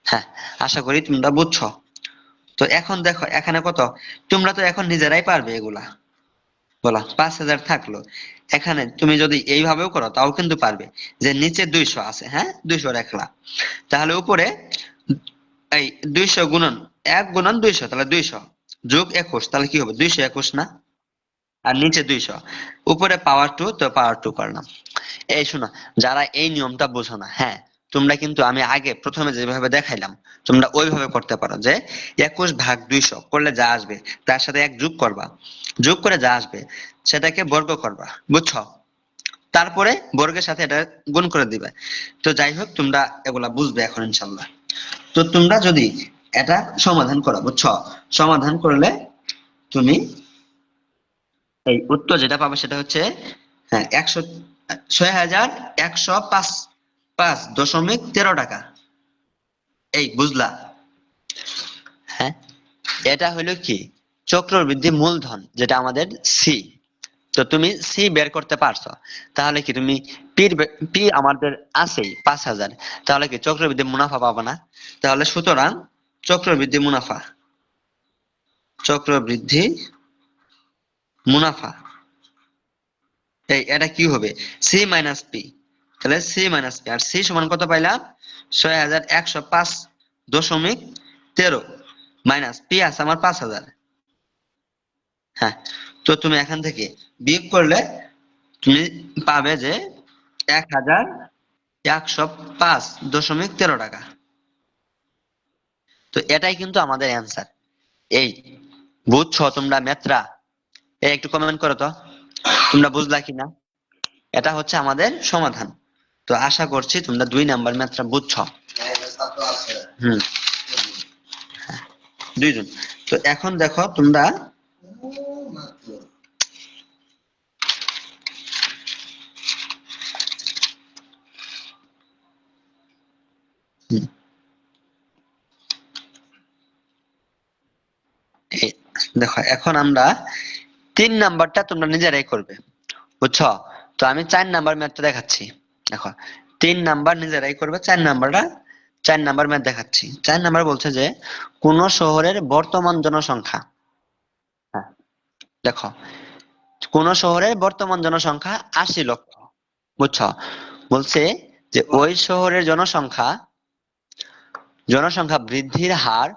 হ্যাঁ, আশা করি তোমরা বুঝছো। তো এখন দেখো এখানে কত, তোমরা তো এখন নিজেরাই পারবে এগুলা, বলো 5,000 থাকলো, এখানে তুমি যদি এইভাবেও করো তাও কিন্তু পারবে, যে নিচে 200 আছে, হ্যাঁ 200 রাখলা, তাহলে উপরে এই 200 গুণন 1 গুণন 200, তাহলে 200 যোগ 21, তাহলে কি হবে 221 না, আর নিচে 200, উপরে পাওয়ার 2, তো পাওয়ার 2 করলাম। এই শোনো, যারা এই নিয়মটা বোঝো না, হ্যাঁ তোমরা কিন্তু আমি আগে প্রথমে যেভাবে দেখাইলাম তোমরা ওইভাবে করতে পারো, যে 21/200 করলে যা আসবে তার সাথে 1 যোগ করবা, যোগ করে যা আসবে সেটাকে বর্গ করবা, বুঝছো? তারপরে বর্গের সাথে এটা গুণ করে দিবে। তো যাই হোক তোমরা এগুলা বুঝবে এখন ইনশাল্লাহ। তো তোমরা যদি এটা সমাধান করো, বুঝছো, সমাধান করলে তুমি এই উত্তর যেটা পাবে সেটা হচ্ছে, হ্যাঁ 6,105.13 টাকা। এই বুঝলা? হ্যাঁ, এটা হলো কি চক্রবৃদ্ধি মূলধন, যেটা আমাদের সি। তো তুমি সি বের করতে পারছো, তাহলে কি তুমি পি আমাদের আছেই 5,000, তাহলে কি চক্রবৃদ্ধি মুনাফা পাবো না? তাহলে সুতরাং চক্রবৃদ্ধি মুনাফা, চক্রবৃদ্ধি মুনাফা, এই এটা কি হবে সি মাইনাস পি, তাহলে সি মাইনাস পি, আর সি সমান কত পাইলাম 6,105.13 মাইনাস পি আছে আমার 5,000। হ্যাঁ, তো তুমি এখান থেকে বিয়োগ করলে তুমি পাবে যে 1,105.13 টাকা। তো এটাই কিন্তু আমাদের অ্যান্সার। এই বুঝছো তোমরা ম্যাথরা? এই একটু কমেন্ট করো তো তোমরা বুঝলা কিনা। এটা হচ্ছে আমাদের সমাধান। তো আশা করছি তোমরা 2 নাম্বার ম্যাথটা বুঝছো। হুম, 2 জন। তো এখন দেখো তোমরা দেখো এখন আমরা 3 নাম্বারটা তোমরা নিজেরাই করবে, বুঝছো? তো আমি 4 নাম্বার ম্যাথটা দেখাচ্ছি। দেখো 3 নাম্বার নিজেরাই করবে, 4 নাম্বার ম্যাথ দেখাচ্ছি। 4 নাম্বার বলছে যে কোন শহরের বর্তমান জনসংখ্যা, হ্যাঁ দেখো কোন শহরের বর্তমান জনসংখ্যা 80 লক্ষ, বুঝছো? বলছে যে ওই শহরের জনসংখ্যা জনসংখ্যা বৃদ্ধির হার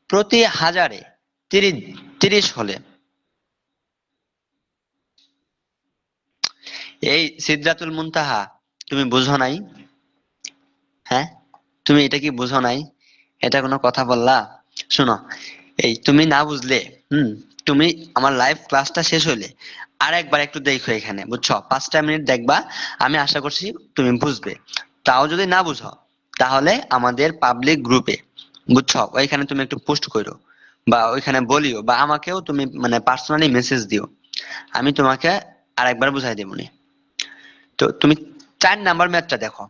প্রতি হাজারে 30 হলে, এই সিদরাতুল মুনতাহা তুমি বুঝো নাই? হ্যাঁ, তুমি এটা কি বুঝো নাই? এটা কোনো কথা বললা? শোনো, এই তুমি না বুঝলে, তুমি আমার লাইভ ক্লাসটা শেষ হইলে আরেকবার একটু দেখো এখানে, বুঝছো? 5টা মিনিট দেখবা, আমি আশা করছি তুমি বুঝবে। তাও যদি না বুঝো তাহলে আমাদের পাবলিক গ্রুপে, বুঝছো, ওইখানে তুমি একটু পোস্ট করো, বা ওইখানে বলিও, বা আমাকেও তুমি মানে পার্সোনালি মেসেজ দিও, আমি তোমাকে আরেকবার বুঝাই দেবনি। তো তুমি 4 নাম্বার ম্যাথটা দেখো।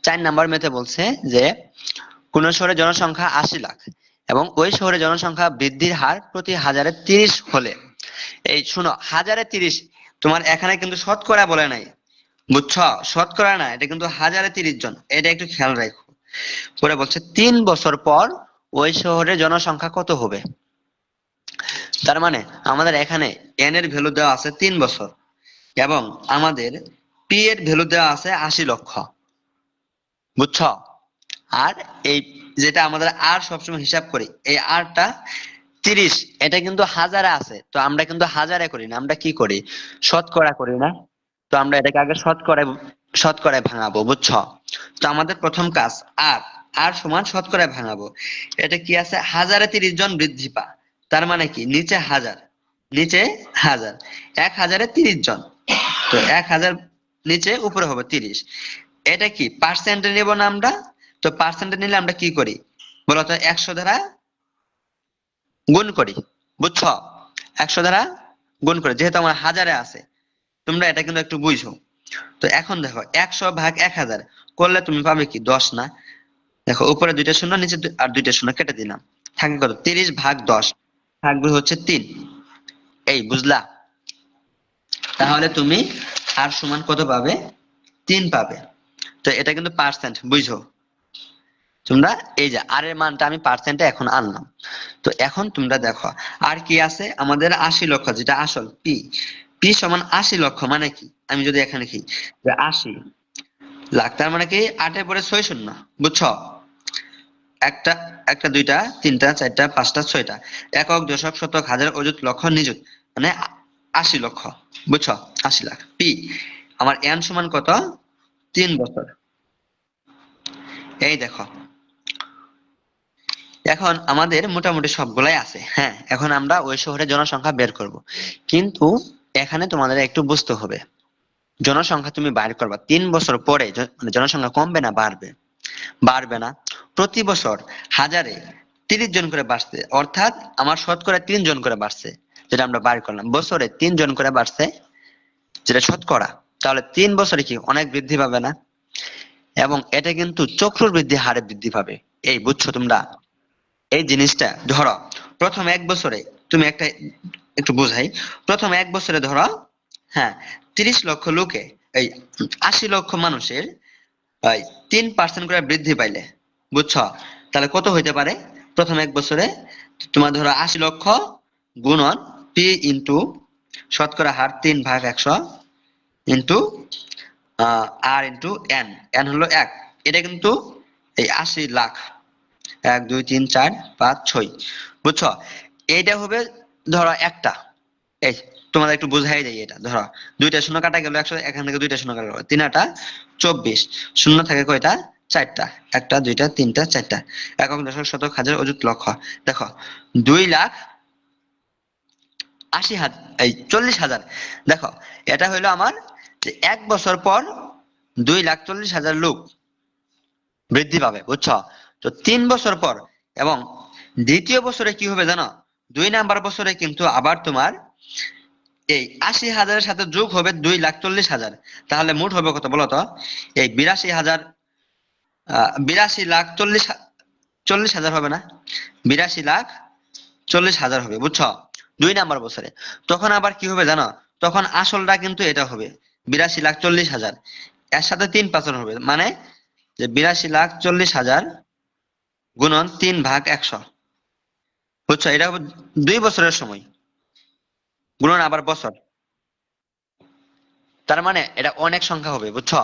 4 নাম্বার ম্যাথে বলছে যে কোন শহরের জনসংখ্যা 80 লাখ এবং ওই শহরের জনসংখ্যা বৃদ্ধির হার প্রতি হাজারে 30 হলে এই শুনো, 1030 তোমার এখানে কিন্তু শতকরা বলে নাই, বুঝছো? শতকরা না, এটা কিন্তু 1030 জন, এটা একটু খেয়াল রাখো। পরে বলছে 3 বছর পর ওই শহরের জনসংখ্যা কত হবে। তার মানে আমাদের এখানে এন এর ভ্যালু দেওয়া আছে 3 বছর, এবং আমাদের পি এর ভ্যালু দেওয়া আছে 80 লক্ষ, বুঝছো? আর এই যেটা আমাদের আর সবসময় হিসাব করি, এই আরটা 30, এটা কিন্তু হাজারে আছে, তো আমরা কিন্তু হাজারে করি না, আমরা কি করি, শতকরা করি না। তো আমরা এটাকে আগে শতকরায় ভাঙাবো, বুঝছো? তো আমাদের প্রথম কাজ আর আর সমান শতকরায় ভাঙাবো। এটা কি আছে, 1030 জন বৃদ্ধি পা, তার মানে কি নিচে হাজার, নিচে হাজার, 1030 জন, তো 1000 নিচে উপরে হবে 30। এটা কি পার্সেন্টে নেব না আমরা? তো পার্সেন্টে নিলে আমরা কি করি বলতো, 100 দ্বারা গুণ করি, বুঝছো? 100 দ্বারা গুণ করি, যেহেতু আমার হাজারে আছে। তোমরা এটা কিন্তু একটু বুঝো। তো এখন দেখো 100 ভাগ 1000 করলে তুমি পাবে কি 10 না? দেখো উপরে দুইটা শূন্য, নিচে আর দুইটা শূন্য কেটে দিলাম, থাকবে কত, 30 ভাগ 10, থাকবে হচ্ছে 3। এই বুঝলা? তাহলে তুমি আর সমান কত পাবে, 3 পাবে। তো এটা কিন্তু পার্সেন্ট, বুঝো তোমরা? এই যে আর এর মানটা আমি পার্সেন্টে এখন আনলাম। তো এখন তোমরা দেখো আর কি আছে আমাদের, 80 লক্ষ, যেটা আসল পি। পি সমান 80 লক্ষ, মানে কি, আমি যদি এখানে লিখি যে 80 লাখ, তার মানে কি 8-এর পরে 6 শূন্য, বুঝছো? একটা, একটা, দুইটা, তিনটা, চারটা, পাঁচটা, ছয়টা, একক, দশক, শতক, হাজার, অযুত, লক্ষ, নিযুত, মানে 80 লক্ষ, বুঝছো? 80 লাখ পি। আমার এন সমান কত, 3 বছর। এই দেখো, এখন আমাদের মোটামুটি সবগুলাই আছে। হ্যাঁ, এখন আমরা ওই শহরের জনসংখ্যা বের করব, কিন্তু এখানে তোমাদের একটু বুঝতে হবে, জনসংখ্যা তুমি বাইর করবা 3 বছর পরে মানে জনসংখ্যা কমবে না বাড়বে? বাড়বে না। প্রতি বছর হাজারে 30 জন করে বাড়ছে, অর্থাৎ আমার শতকরা 3 জন করে বাড়ছে, যেটা আমরা বাইর করলাম। বছরে 3 জন করে বাড়ছে, যেটা শতকরা। তাহলে 3 বছরে কি অনেক বৃদ্ধি পাবে না? এবং এটা কিন্তু চক্রবৃদ্ধি হারে বৃদ্ধি পাবে। এই বুঝছো তোমরা এই জিনিসটা? ধরো প্রথম 1 বছরে তুমি একটা, একটু বোঝাই, প্রথম 1 বছরে ধরো, হ্যাঁ, 30 লক্ষ লোকে, এই 80 লক্ষ মানুষের 3% করে বৃদ্ধি পাইলে, বুঝছো? তাহলে কত হইতে পারে প্রথম 1 বছরে? তোমার ধরো 80 লক্ষ গুণন পি ইন্টু শতকরা হার 3/100 ইন্টু আর ইন্টু এন, এন হলো 1, এটা কিন্তু এই 80 লাখ, 1 2 3 4 5 6, বুঝছো? এইটা হবে ধরো একটা, এই তোমাদের একটু বোঝাই দেয়, এটা ধরো দুইটা শূন্য কাটা গেল 100, এখান থেকে দুইটা শূন্য কাটা গেল, 3 8 24, শূন্য থাকে কয়টা, 4টা, একটা, দুইটা, তিনটা, 4টা, একক, দশক, শতক, হাজার, অযুত, লক্ষ। দেখো 2,80,000, এই 40,000। দেখো এটা হইলো আমার যে 1 বছর পর 2,40,000 লোক বৃদ্ধি পাবে, বুঝছো? তো 3 বছর পর, এবং দ্বিতীয় বছরে কি হবে জানো, 2 নাম্বার বছরে কিন্তু আবার তোমার এই 80,000-এর সাথে যোগ হবে 2,40,000, তাহলে মোট হবে কত বলতো, এই 82,000, 82,40,000 হবে না, 82,40,000 হবে, বুঝছো? 2 নাম্বার বছরে। তখন আবার কি হবে জানো, তখন আসলটা কিন্তু এটা হবে 82,40,000, এর সাথে 3% হবে, মানে যে 82,40,000 গুণন 3/100, বুঝছো? এটা হবে 2 বছরের সময় গুণন আবার বছর, তার মানে এটা অনেক সংখ্যা হবে, বুঝছো?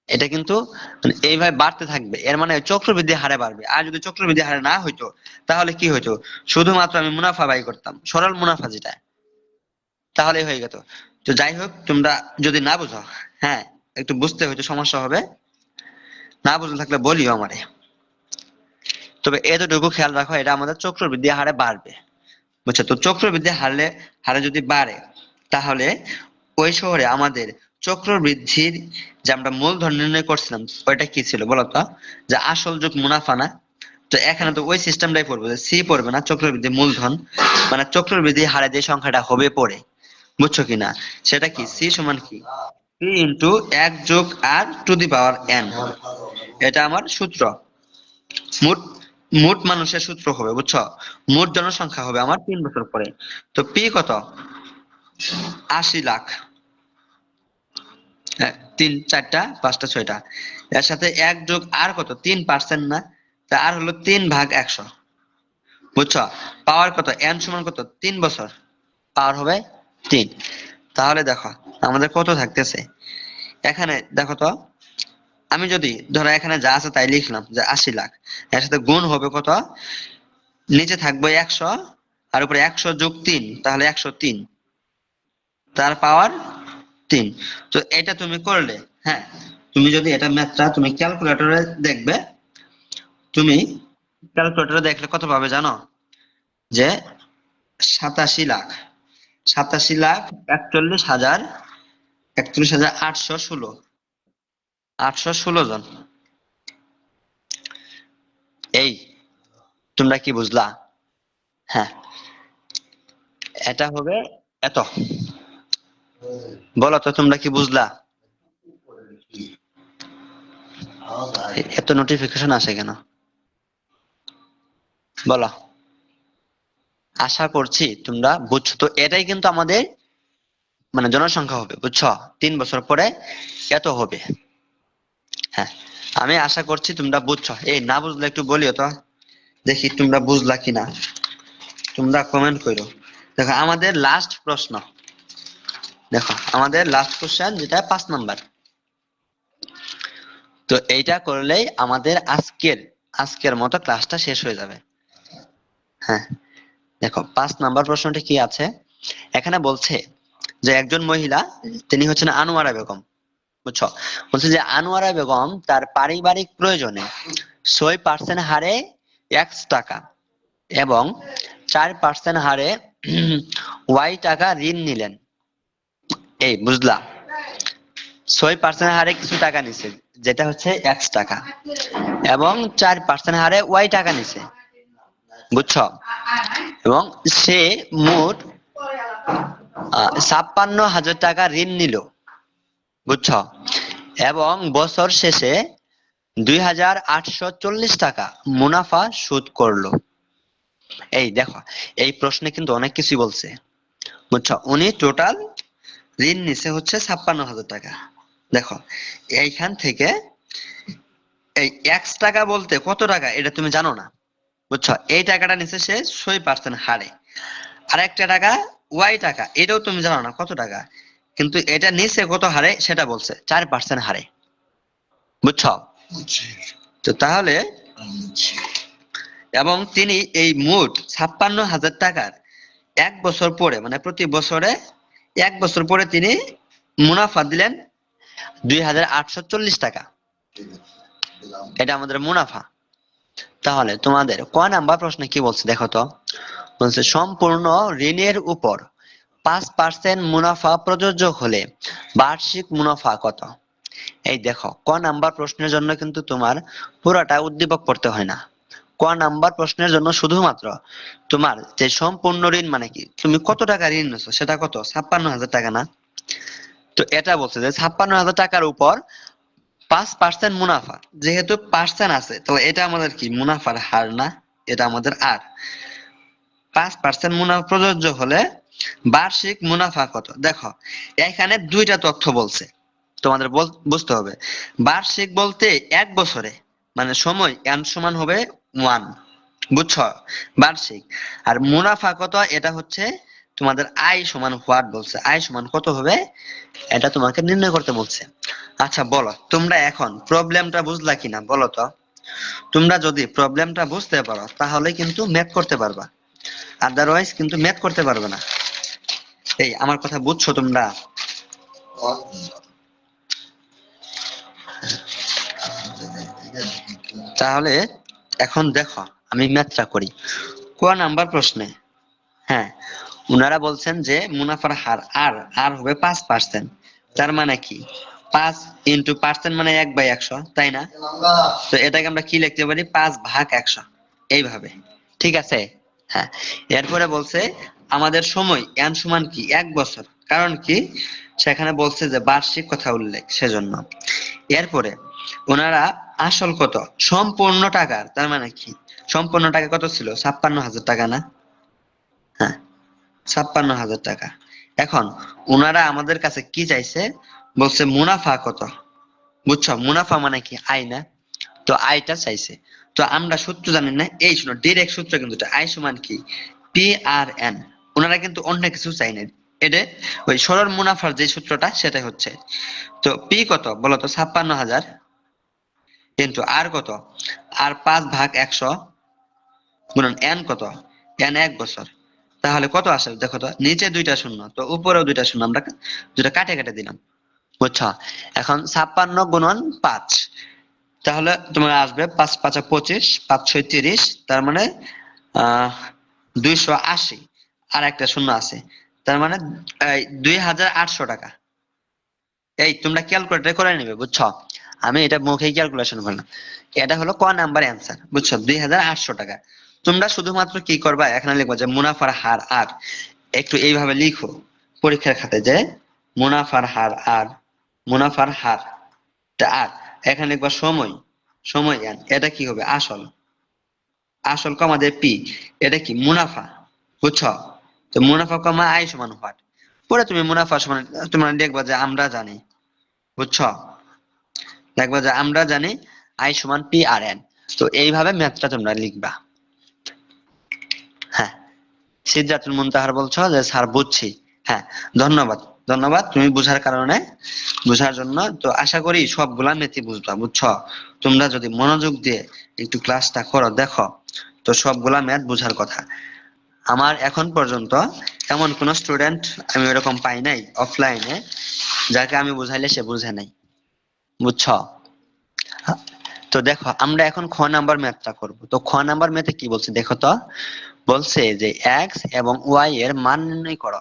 এটা কিন্তু মানে এইভাবে বাড়তে থাকবে, এর মানে চক্রবৃদ্ধি হারে বাড়বে। আর যদি চক্রবৃদ্ধি হারে না হইতো, তাহলে কি হইতো, শুধুমাত্র আমি মুনাফা ব্যয় করতাম, সরল মুনাফা যেটা, তাহলে হয়ে যেত। তো যাই হোক, তোমরা যদি না বুঝো, হ্যাঁ, একটু বুঝতে হয়তো সমস্যা হবে, না বুঝতে থাকলে বলিও আমারে। তবে এতটুকু খেয়াল রাখো, এটা আমাদের চক্রবৃদ্ধি হারে বাড়বে, বুঝছো? তো চক্রবৃদ্ধি হারে হারে যদি বাড়ে, তাহলে ওই শহরে আমাদের চক্রবৃদ্ধির যে আমরা মূলধন নির্ণয় করছিলাম, ওইটা কি ছিল বলতো, যে আসল যোগ মুনাফা না? তো এখানে তো ওই সিস্টেমটাই পড়বে, সি পড়বে না, চক্রবৃদ্ধি মূলধন, মানে চক্রবৃদ্ধি হারে যে সংখ্যাটা হবে পড়ে, বুঝছো কিনা? সেটা কি, সি সমান কি, পি ইন্টু 1 যোগ আর টু দি পাওয়ার এন। এটা আমার সূত্র, মোট মোট মানুষের সূত্র হবে, বুঝছো? মোট জনসংখ্যা হবে আমার 3 বছর পরে। তো পি কত, 80 লাখ। হ্যাঁ, 3 4টা 5টা 6টা, এর সাথে 1 যোগ আর কত 3% না, তা আর হলো 3/100। বুঝছো? পাওয়ার কত n সমান কত 3 বছর, পাওয়ার হবে 3। তাহলে দেখো আমাদের কত থাকতেছে এখানে, দেখো তো, আমি যদি ধরো এখানে যা আছে তাই লিখলাম যে 80 লাখ, এর সাথে গুণ হবে কত, নিচে থাকবে 100, আর উপরে 100 যোগ 3, তাহলে 103, তার পাওয়ার 3। তো এটা তুমি করলে, হ্যাঁ, তুমি যদি এটা ম্যাথটা তুমি ক্যালকুলেটরে দেখবে, তুমি ক্যালকুলেটরে দেখলে কত পাবে জানো, যে 87 লাখ, 87 লাখ 41,000, 41,816, 816 জন। এই, তোমরা কি বুঝলা? হ্যাঁ, এটা হবে এত। বলো তো তোমরা কি বুঝলা? এত নোটিফিকেশন আসে কেন বলো? আশা করছি তোমরা বুঝছো। তো এটাই কিন্তু আমাদের মানে জনসংখ্যা হবে, বুঝছো? 3 বছর পরে এত হবে। হ্যাঁ, আমি আশা করছি তোমরা বুঝছো। এই না বুঝলে একটু বলিও তো, দেখি তোমরা বুঝলা কিনা, তোমরা কমেন্ট করো। দেখো আমাদের লাস্ট প্রশ্ন, দেখো আমাদের লাস্ট কোশ্চেন, যেটা 5 নাম্বার। তো এইটা করলেই আমাদের আজকের মতো ক্লাসটা শেষ হয়ে যাবে। হ্যাঁ, দেখো 5 নাম্বার প্রশ্নটি কি আছে এখানে, বলছে যে একজন মহিলা, তিনি হচ্ছেন আনোয়ারা বেগম, বুঝছো? বলছে যে আনোয়ারা বেগম তার পারিবারিক প্রয়োজনে 6% হারে X টাকা এবং 4% হারে Y টাকা ঋণ নিলেন। এই বুঝলা, 6% হারে কিছু টাকা নিছে, যেটা হচ্ছে X টাকা, এবং 4% হারে Y টাকা নিছে, বুঝছো? এবং সে মোট 56,000 টাকা ঋণ নিল, বুঝছো? এবং বছর শেষে 2,840 টাকা মুনাফা শোধ করলো। এই দেখো, এই প্রশ্নে কিন্তু অনেক কিছু বলছে, বুঝছো? উনি টোটাল ঋণ নিছে হচ্ছে 56,000 টাকা। দেখো এইখান থেকে এই X টাকা বলতে কত টাকা এটা তুমি জানো না, বুঝছো? এই টাকাটা নিছে সে 6% হারে। আর একটা টাকা Y টাকা, এটাও তুমি জানো না কত টাকা, কিন্তু এটা নিচে কত হারে সেটা বলছে 4% হারে, বুঝছো? তো তাহলে, এবং তিনি এই মোট 56,000 টাকার 1 বছর পরে, মানে প্রতি বছরে 1 বছর পরে তিনি মুনাফা দিলেন 2,840 টাকা। এটা আমাদের মুনাফা। তাহলে তোমাদের ক নাম্বার প্রশ্নে কি বলছে দেখো তো, বলছে সম্পূর্ণ ঋণের উপর 5% মুনাফা প্রযোজ্য হলে বার্ষিক মুনাফা কত? এই দেখো, ক নাম্বার প্রশ্নের জন্য কিন্তু তোমার পুরাটা উদ্দীপক পড়তে হয় না। ক নাম্বার প্রশ্নের জন্য শুধুমাত্র তোমার যে সম্পূর্ণ ঋণ মানে কি, তুমি কত টাকা ঋণ নিছো সেটা কত, 56,000 টাকা না? তো এটা বলছে যে 56,000 টাকার উপর 5% মুনাফা, যেহেতু পার্সেন্ট আছে তাহলে এটা আমাদের কি মুনাফার হার না, এটা আমাদের আর। 5% মুনাফা প্রযোজ্য হলে বার্ষিক মুনাফা কত? দেখো এখানে দুইটা তথ্য বলছে, তোমাদের বুঝতে হবে। বার্ষিক বলতে 1 বছরে, মানে সময় n সমান হবে 1, বুঝছো? বার্ষিক। আর মুনাফা কত, এটা হচ্ছে তোমাদের আয় সমান হোয়াট বলছে, আয় সমান কত হবে এটা তোমাকে নির্ণয় করতে বলছে। আচ্ছা বলো তোমরা এখন প্রবলেমটা বুঝলা কিনা বলো তো? তোমরা যদি প্রবলেমটা বুঝতে পারো তাহলে কিন্তু ম্যাথ করতে পারবা, আদারওয়াইজ কিন্তু ম্যাথ করতে পারবে না। এই আমার কথা বুঝছো তোমরা? তাহলে এখন দেখো আমি ম্যাথটা করি। ক নাম্বার প্রশ্নে, হ্যাঁ, উনারা বলছেন যে মুনাফার হার আর আর হবে 5%, তার মানে কি 5 ইন্টু পার্সেন্ট মানে 1/100, তাই না? তো এটাকে আমরা কি লিখতে পারি, 5/100, এইভাবে, ঠিক আছে? হ্যাঁ, এরপরে বলছে আমাদের সময় n সমান কি 1 বছর, কারণ কি সেখানে বলছে যে বার্ষিক কথা উল্লেখ, সেজন্য। এরপরে ওনারা আসল কত, সম্পূর্ণ টাকার, তার মানে কি সম্পূর্ণ টাকা কত ছিল, 56,000 টাকা না? হ্যাঁ, 56,000 টাকা। এখন ওনারা আমাদের কাছে কি চাইছে, বলছে মুনাফা কত, বুঝছো? মুনাফা মানে কি, আয় না? তো আয়টা চাইছে। তো আমরা সূত্র জানি না, এই শোনো ডিরেক্ট সূত্র কিন্তু এটা, আয় সমান কি, পি আর এন। ওনারা কিন্তু অন্য কিছু চাই না, এটা ওই সরল মুনাফার যে সূত্রটা সেটাই হচ্ছে। তো পি কত বলতো, 56,000, কিন্তু আর কত, আর 5/100 গুণন এন কত, এন 1 বছর। তাহলে কত আসে দেখো তো, নিচে দুইটা শূন্য তো উপরেও দুইটা শূন্য, আমরা দুটা কাটে কেটে দিলাম, বুঝছো? এখন 56 গুণন 5, তাহলে তোমার আসবে 5 5 25, 5 6 30, তার মানে 280, আর একটা শূন্য আছে, তার মানে 2,800 টাকা। এই তোমরা ক্যালকুলেটর করে নিবে, বুঝছো? আমি এটা মুখে ক্যালকুলেশন করলাম, এটা হলো ক নাম্বার অ্যান্সার, বুঝছো? 2,800 টাকা। তোমরা শুধুমাত্র কি করবা, এখানে লিখবা যে মুনাফার হার আর, একটু এইভাবে লিখো পরীক্ষার খাতে যে মুনাফার হার আর, মুনাফার হার আর, এখানে লিখবা সময়, সময় এন, এটা কি হবে, আসল, আসল কমা দিয়ে পি, এটা কি মুনাফা, বুঝছো? তো মুনাফা কমা আয় সমান হোয়াট, পরে তুমি মুনাফা সমান তোমরা দেখবা যে আমরা জানি, বুঝছো? দেখবা যে আমরা জানি আই সমান পি আর এন। তো এইভাবে ম্যাথটা তোমরা লিখবা। হ্যাঁ, সিদরাতুল মুনতাহার বলছো যে স্যার বুঝছি। হ্যাঁ, ধন্যবাদ, ধন্যবাদ তুমি বুঝার কারণে, বুঝার জন্য। তো আশা করি সবগুলা ম্যাথই বুঝবা, বুঝছো? তোমরা যদি মনোযোগ দিয়ে একটু ক্লাসটা করো, দেখো, তো সবগুলা ম্যাথ বুঝার কথা। আমার এখন পর্যন্ত এমন কোন স্টুডেন্ট আমি এরকম পাই নাই অফলাইনে যাকে আমি বুঝাইলে সে বুঝে নাই, বুঝছো? তো দেখো আমরা এখন খ নাম্বার ম্যাথটা করব। তো খ নাম্বার ম্যাথে কি বলছে দেখো তো, বলছে যে এক্স এবং ওয়াই এর মান নির্ণয় করো।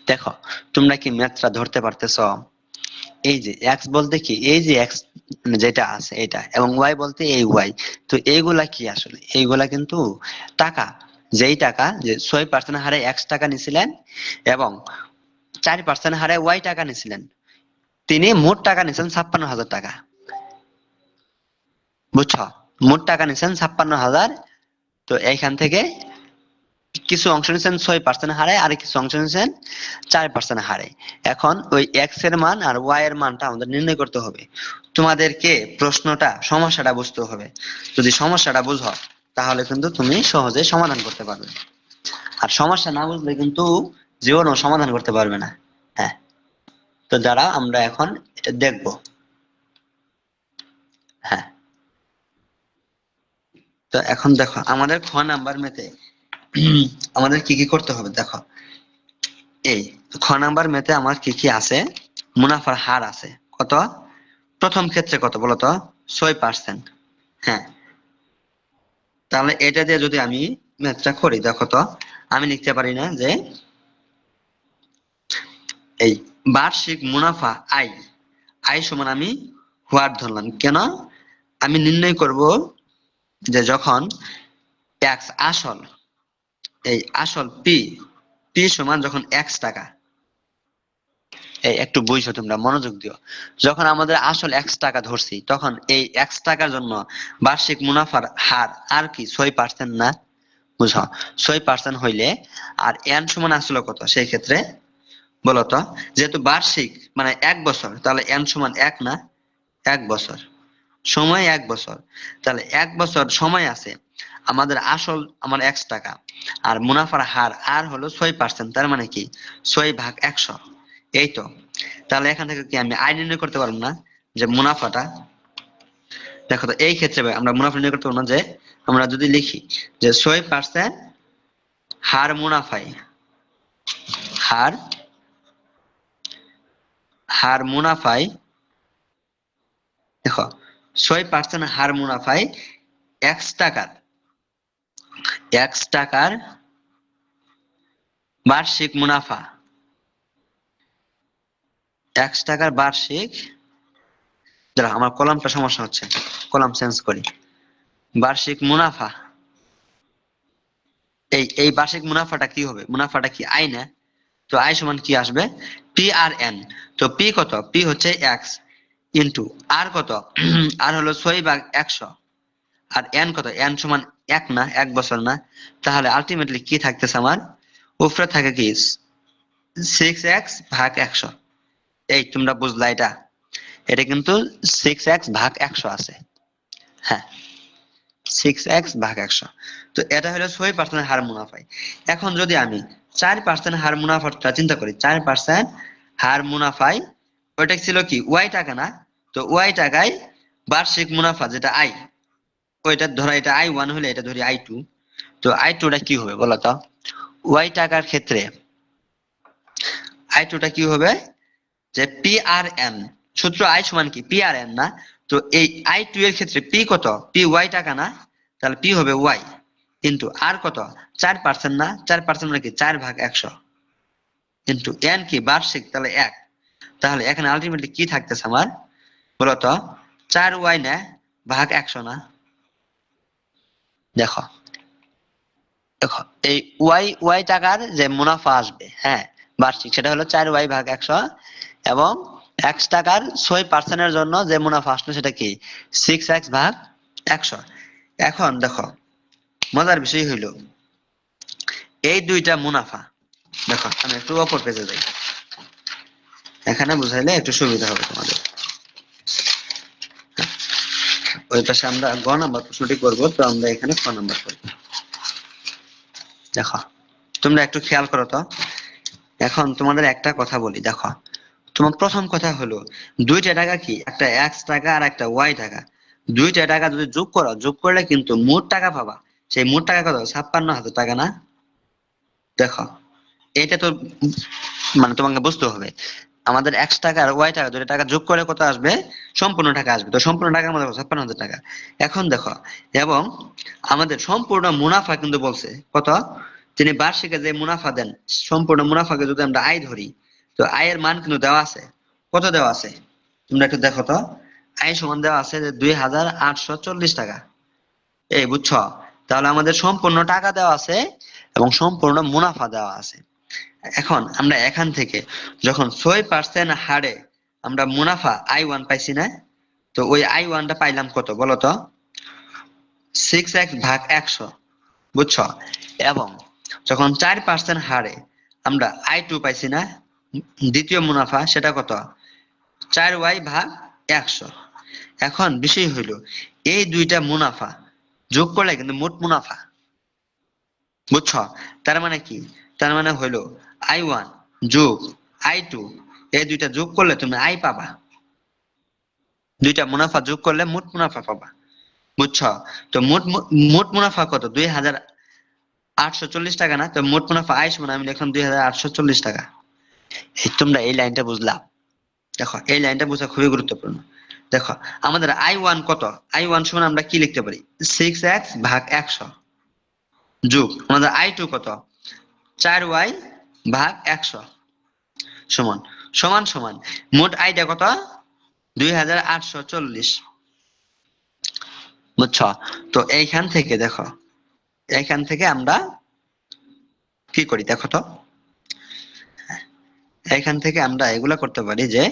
দেখো তোমরা কি ম্যাথটা ধরতে পারতেছো? এই যে এক্স বলতে কি, এই যে এক্স যেটা আছে এটা, এবং ওয়াই বলতে এই ওয়াই। তো এইগুলা কি আসলে, এইগুলা কিন্তু টাকা, যেই টাকা যে 6% হারে এক্স টাকা নিছিলেন এবং 4% হারে ওয়াই টাকা নিছিলেন, তিনি মোট টাকা নিছেন 56,000 টাকা, বুঝছো? মোট টাকা নিছেন 56,000। তো এইখান থেকে কিছু অংশ নিচ্ছেন 6% হারে, আর কিছু অংশ নিচ্ছেন 4% হারে। এখন ওই এক্স এর মান আর ওয়াই এর মানটা আমাদের নির্ণয় করতে হবে। তোমাদেরকে প্রশ্নটা, সমস্যাটা বুঝতে হবে। যদি সমস্যাটা বুঝো তাহলে কিন্তু তুমি সহজে সমাধান করতে পারবে, আর সমস্যা না বুঝলে কিন্তু জীবনও সমাধান করতে পারবে না। হ্যাঁ, তো যারা আমরা এখন এটা দেখব। হ্যাঁ, তো এখন দেখো আমাদের খ নাম্বার মেতে আমাদের কি কি করতে হবে দেখো। এই খ নাম্বার মেতে আমার কি কি আছে, মুনাফার হার আছে কত, প্রথম ক্ষেত্রে কত বলতো, 6%। হ্যাঁ, তাহলে এটা দিয়ে যদি আমি ম্যাথটা করি দেখো তো, আমি লিখতে পারি না যে এই বার্ষিক মুনাফা আয়, আয় সমান আমি হোয়াট ধরলাম, কেন আমি নির্ণয় করব যে যখন ট্যাক্স আসল, এই আসল পি, পি সমান যখন এক্স টাকা, এই একটু বুঝছো তোমরা মনোযোগ দিও, যখন আমাদের আসল এক্স টাকা ধরছি তখন এই এক্স টাকার জন্য বার্ষিক মুনাফার হার আর কি 6% না, বুঝো? 6% হইলে আর এন সমান আসলে কত সেই ক্ষেত্রে বলতো, যেহেতু বার্ষিক মানে 1 বছর, তাহলে এন সমান 1 না, 1 বছর, সময় 1 বছর, তাহলে 1 বছর সময় আছে। আমাদের আসল আমার এক্স টাকা, আর মুনাফার হার আর হলো 6%, তার মানে কি 6/100। এই তো, তাহলে এখান থেকে কি আমি আয় নির্ণয় করতে পারবো না যে মুনাফাটা, দেখো তো এই ক্ষেত্রে আমরা মুনাফা নির্ণয় করতে পারবো না, যে আমরা যদি লিখি যে 6% হার মুনাফায়, হার, হার মুনাফায়, দেখো 6% হার মুনাফায় এক্স টাকার, এক্স টাকার বার্ষিক মুনাফা, এক্স টাকার বার্ষিক, দাঁড়া আমার কলমটা সমস্যা হচ্ছে, কলম চেঞ্জ করি, বার্ষিক মুনাফা। এই এই বার্ষিক মুনাফাটা কি হবে, মুনাফাটা কি আয় না? তো আয় সমান কি আসবে, পি আর এন। তো পি কত, পি হচ্ছে এক্স ইন্টু আর কত, আর হলো 6/100, আর এন কত, এন সমান 1 না, 1 বছর না, তাহলে আলটিমেটলি কি থাকতেছে আমার উপরে থাকে কি 6x ভাগ 100। এই তোমরা বুঝলা এটা? এটা কিন্তু 6x ভাগ 100 আছে। হ্যাঁ, 6x ভাগ 100। তো এটা হলো 6% হার মুনাফায়। এখন যদি আমি 4% হার মুনাফাটা চিন্তা করি, 4% হার মুনাফায় ওইটা ছিল কি ওয়াই টাকা না? তো ওয়াই টাকায় বার্ষিক মুনাফা যেটা আই, ওইটা ধরো এটা I1 হলে এটা ধরি I2। তো I2 টা কি হবে বলো তো? ওয়াই টাকার ক্ষেত্রে I2 টা কি হবে? যে PRN, সূত্র I সমান কি PRN না? তো এই I2 এর ক্ষেত্রে P কত? P ওয়াই টাকা না? তাহলে P হবে ওয়াই, কিন্তু আর কত 4% না? 4% মানে কি 4 ভাগ 100, কিন্তু N কি বার্ষিক, তাহলে 1। তাহলে এখানে আলটিমেটলি কি থাকতেছে আমার বলতো? 4y না ভাগ 100 না? দেখো দেখো এই ওয়াই টাকার যে মুনাফা আসবে, হ্যাঁ বার্ষিক, সেটা হলো 4y ভাগ 100, এবং x টাকার 6% এর জন্য যে মুনাফা আসলো সেটা কি 6x ভাগ 100। এখন দেখো মজার বিষয় হইলো এই দুইটা মুনাফা, দেখো আমি একটু অপর পেজে যাই, এখানে বুঝাইলে একটু সুবিধা হবে তোমাদের। ওই পাশে আমরা গ নাম্বার প্রশ্নটি করবো, তো আমরা এখানে ক নাম্বার করবো। দেখো তোমরা একটু খেয়াল করো তো। এখন তোমাদের একটা কথা বলি, দেখো তোমার প্রথম কথা হলো দুইটা টাকা কি, একটা এক্স টাকা আর একটা ওয়াই টাকা, দুইটা টাকা যদি যোগ করো, যোগ করলে কিন্তু মোট টাকা পাবা। সেই মোট টাকা কত? 56,000 টাকা না? দেখো এটা তো মানে তোমাকে বুঝতে হবে, আমাদের এক্স টাকা আর ওয়াই টাকা দুটো টাকা যোগ করে কত আসবে? সম্পূর্ণ টাকা আসবে। তো সম্পূর্ণ টাকার মধ্যে 56,000 টাকা। এখন দেখো, এবং আমাদের সম্পূর্ণ মুনাফা কিন্তু বলছে কত? তিনি বার্ষিকে যে মুনাফা দেন, সম্পূর্ণ মুনাফাকে যদি আমরা আয় ধরি, তো আয়ের মান কিন্তু দেওয়া আছে। কত দেওয়া আছে তোমরা একটু দেখো তো? আয় সমান দেওয়া আছে যে 2,840 টাকা। এই বুঝছো? তাহলে আমাদের সম্পূর্ণ টাকা দেওয়া আছে এবং সম্পূর্ণ মুনাফা দেওয়া আছে। এখন আমরা এখান থেকে যখন 6% হারে আমরা মুনাফা I1 পাইছি না? তো ওই I1 টা পাইলাম কত বলো তো? 6x ভাগ 100, বুঝছো? এবং যখন 4% হারে আমরা I2 পাইছি না, দ্বিতীয় মুনাফা, সেটা কত? 4y ভাগ 100। এখন বিষয় হইল এই দুইটা মুনাফা যোগ করলে কিন্তু মোট মুনাফা, বুঝছো? তার মানে কি? তার মানে হইলো I1 যোগ I2, এই দুইটা যোগ করলে তুমি আই পাবা। দুইটা মুনাফা যোগ করলে মোট মুনাফা পাবা, বুঝছো? তো মোট মুনাফা কত? 2,840 টাকা না? তো মোট মুনাফা আয় সমান আমি লিখলাম 2,840 টাকা। তোমরা এই লাইনটা বুঝলা? দেখো এই লাইনটা বোঝা খুবই গুরুত্বপূর্ণ। দেখো আমাদের I1 কত? I1 সমান আমরা কি লিখতে পারি? 6x ভাগ 100 যোগ আমাদের I2 কত? 4y ভাগ 100 সমান সমান সমান মোট আয়টা কত? 2,840, বুঝছো? তো এইখান থেকে দেখো, এইখান থেকে আমরা কি করি দেখো তো? এইখান থেকে আমরা এগুলা করতে পারি যে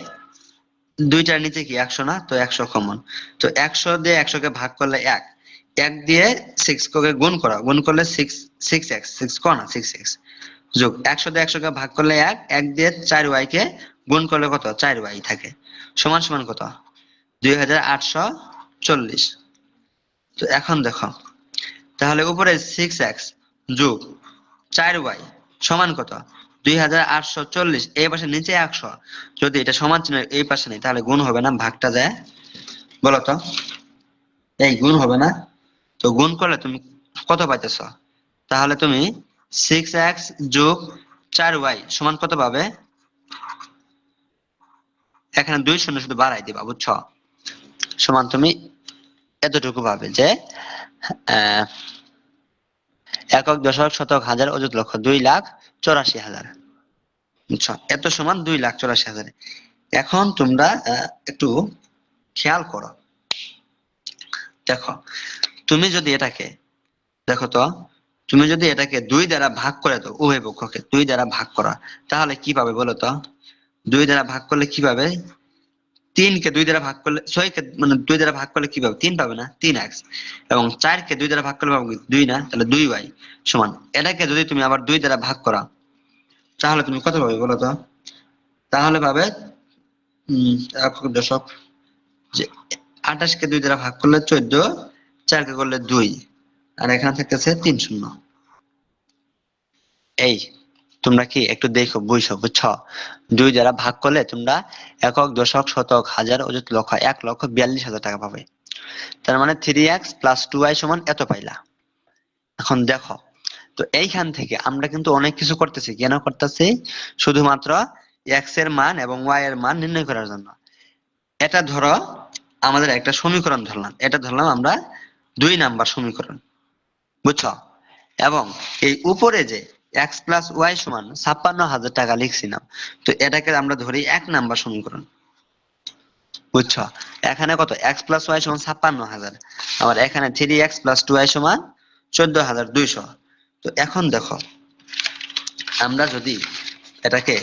দুইটার নিচে কি 100 না? তো 100 কমন। তো 100 দিয়ে 100 কে ভাগ করলে 1, 1 দিয়ে 6 কে গুণ করা, গুণ করলে 6x, 6 ক না 6x, যোগ 100 দিয়ে 100 কে ভাগ করলে 1, 1 দিয়ে 4y কে গুণ করলে কত? 4y থাকে, সমান সমান কত? 2,840। তো এখন দেখো তাহলে উপরে 6x যোগ 4y সমান কত? 2,840। এই পাশে নিচে 100, যদি এটা সমান চিহ্ন এই পাশে নেই তাহলে গুণ হবে না? ভাগটা যায় বলো তো? এই গুণ হবে না? তো গুণ করলে তুমি কত পাইতেছ? তাহলে তুমি 6x যোগ 4y সমান কত পাবে? এখানে 2 শূন্য শুধু বাড়াই দিবা, বুঝছো? সমান তুমি এতটুকু পাবে যে একক দশক শতক হাজার অযুত লক্ষ 2,84,000, বুঝছো? এত সমান 2,84,000। এখন তোমরা একটু খেয়াল করো, দেখো তুমি যদি এটাকে দেখো তো, তুমি যদি এটাকে 2 দ্বারা ভাগ করে দাও, উভয় পক্ষকে 2 দ্বারা ভাগ করা, তাহলে কি পাবে বলো তো? 2 দ্বারা ভাগ করলে কি পাবে? 3 কে 2 দ্বারা ভাগ করলে 6 কে মানে 2 দ্বারা ভাগ করলে কি পাবে? 3 পাবে না? 3x। এবং 4 কে 2 দ্বারা ভাগ করলে পাবো 2 না? তাহলে 2y সমান, এটাকে যদি তুমি আবার 2 দ্বারা ভাগ করা, তাহলে তুমি কত পাবে বলো তো? তাহলে পাবে একক দশক, যে 28 কে 2 দ্বারা ভাগ করলে 14, 4 কে করলে 2, আর এখানে থাকতেছে 3 শূন্য। এই তোমরা কি একটু দেখো বুঝছো, বুঝছো? 2 দ্বারা ভাগ করলে তোমরা একক দশক শতক হাজার অযুত লক্ষ 1,42,000 টাকা পাবে। তার মানে 3x + 2y সমান এত পাইলা। এখন দেখো, তো এইখান থেকে আমরা কিন্তু অনেক কিছু করতেছি, কেন করতেছি? শুধুমাত্র x এর মান এবং y এর মান নির্ণয় করার জন্য। এটা ধরো আমাদের একটা সমীকরণ ধরলাম, এটা ধরলাম আমরা 2 নাম্বার সমীকরণ, বুঝছো? এবং এই উপরে যে x + y সমান 56,000 টাকা লিখছিলাম, তো এটাকে আমরা ধরি 1 নাম্বার সমীকরণ, বুঝছো? এখানে কত x + y সমান 56,000, আবার এখানে 3x + 2y সমান 14,200। তো এখন দেখো, আমরা যদি এটাকে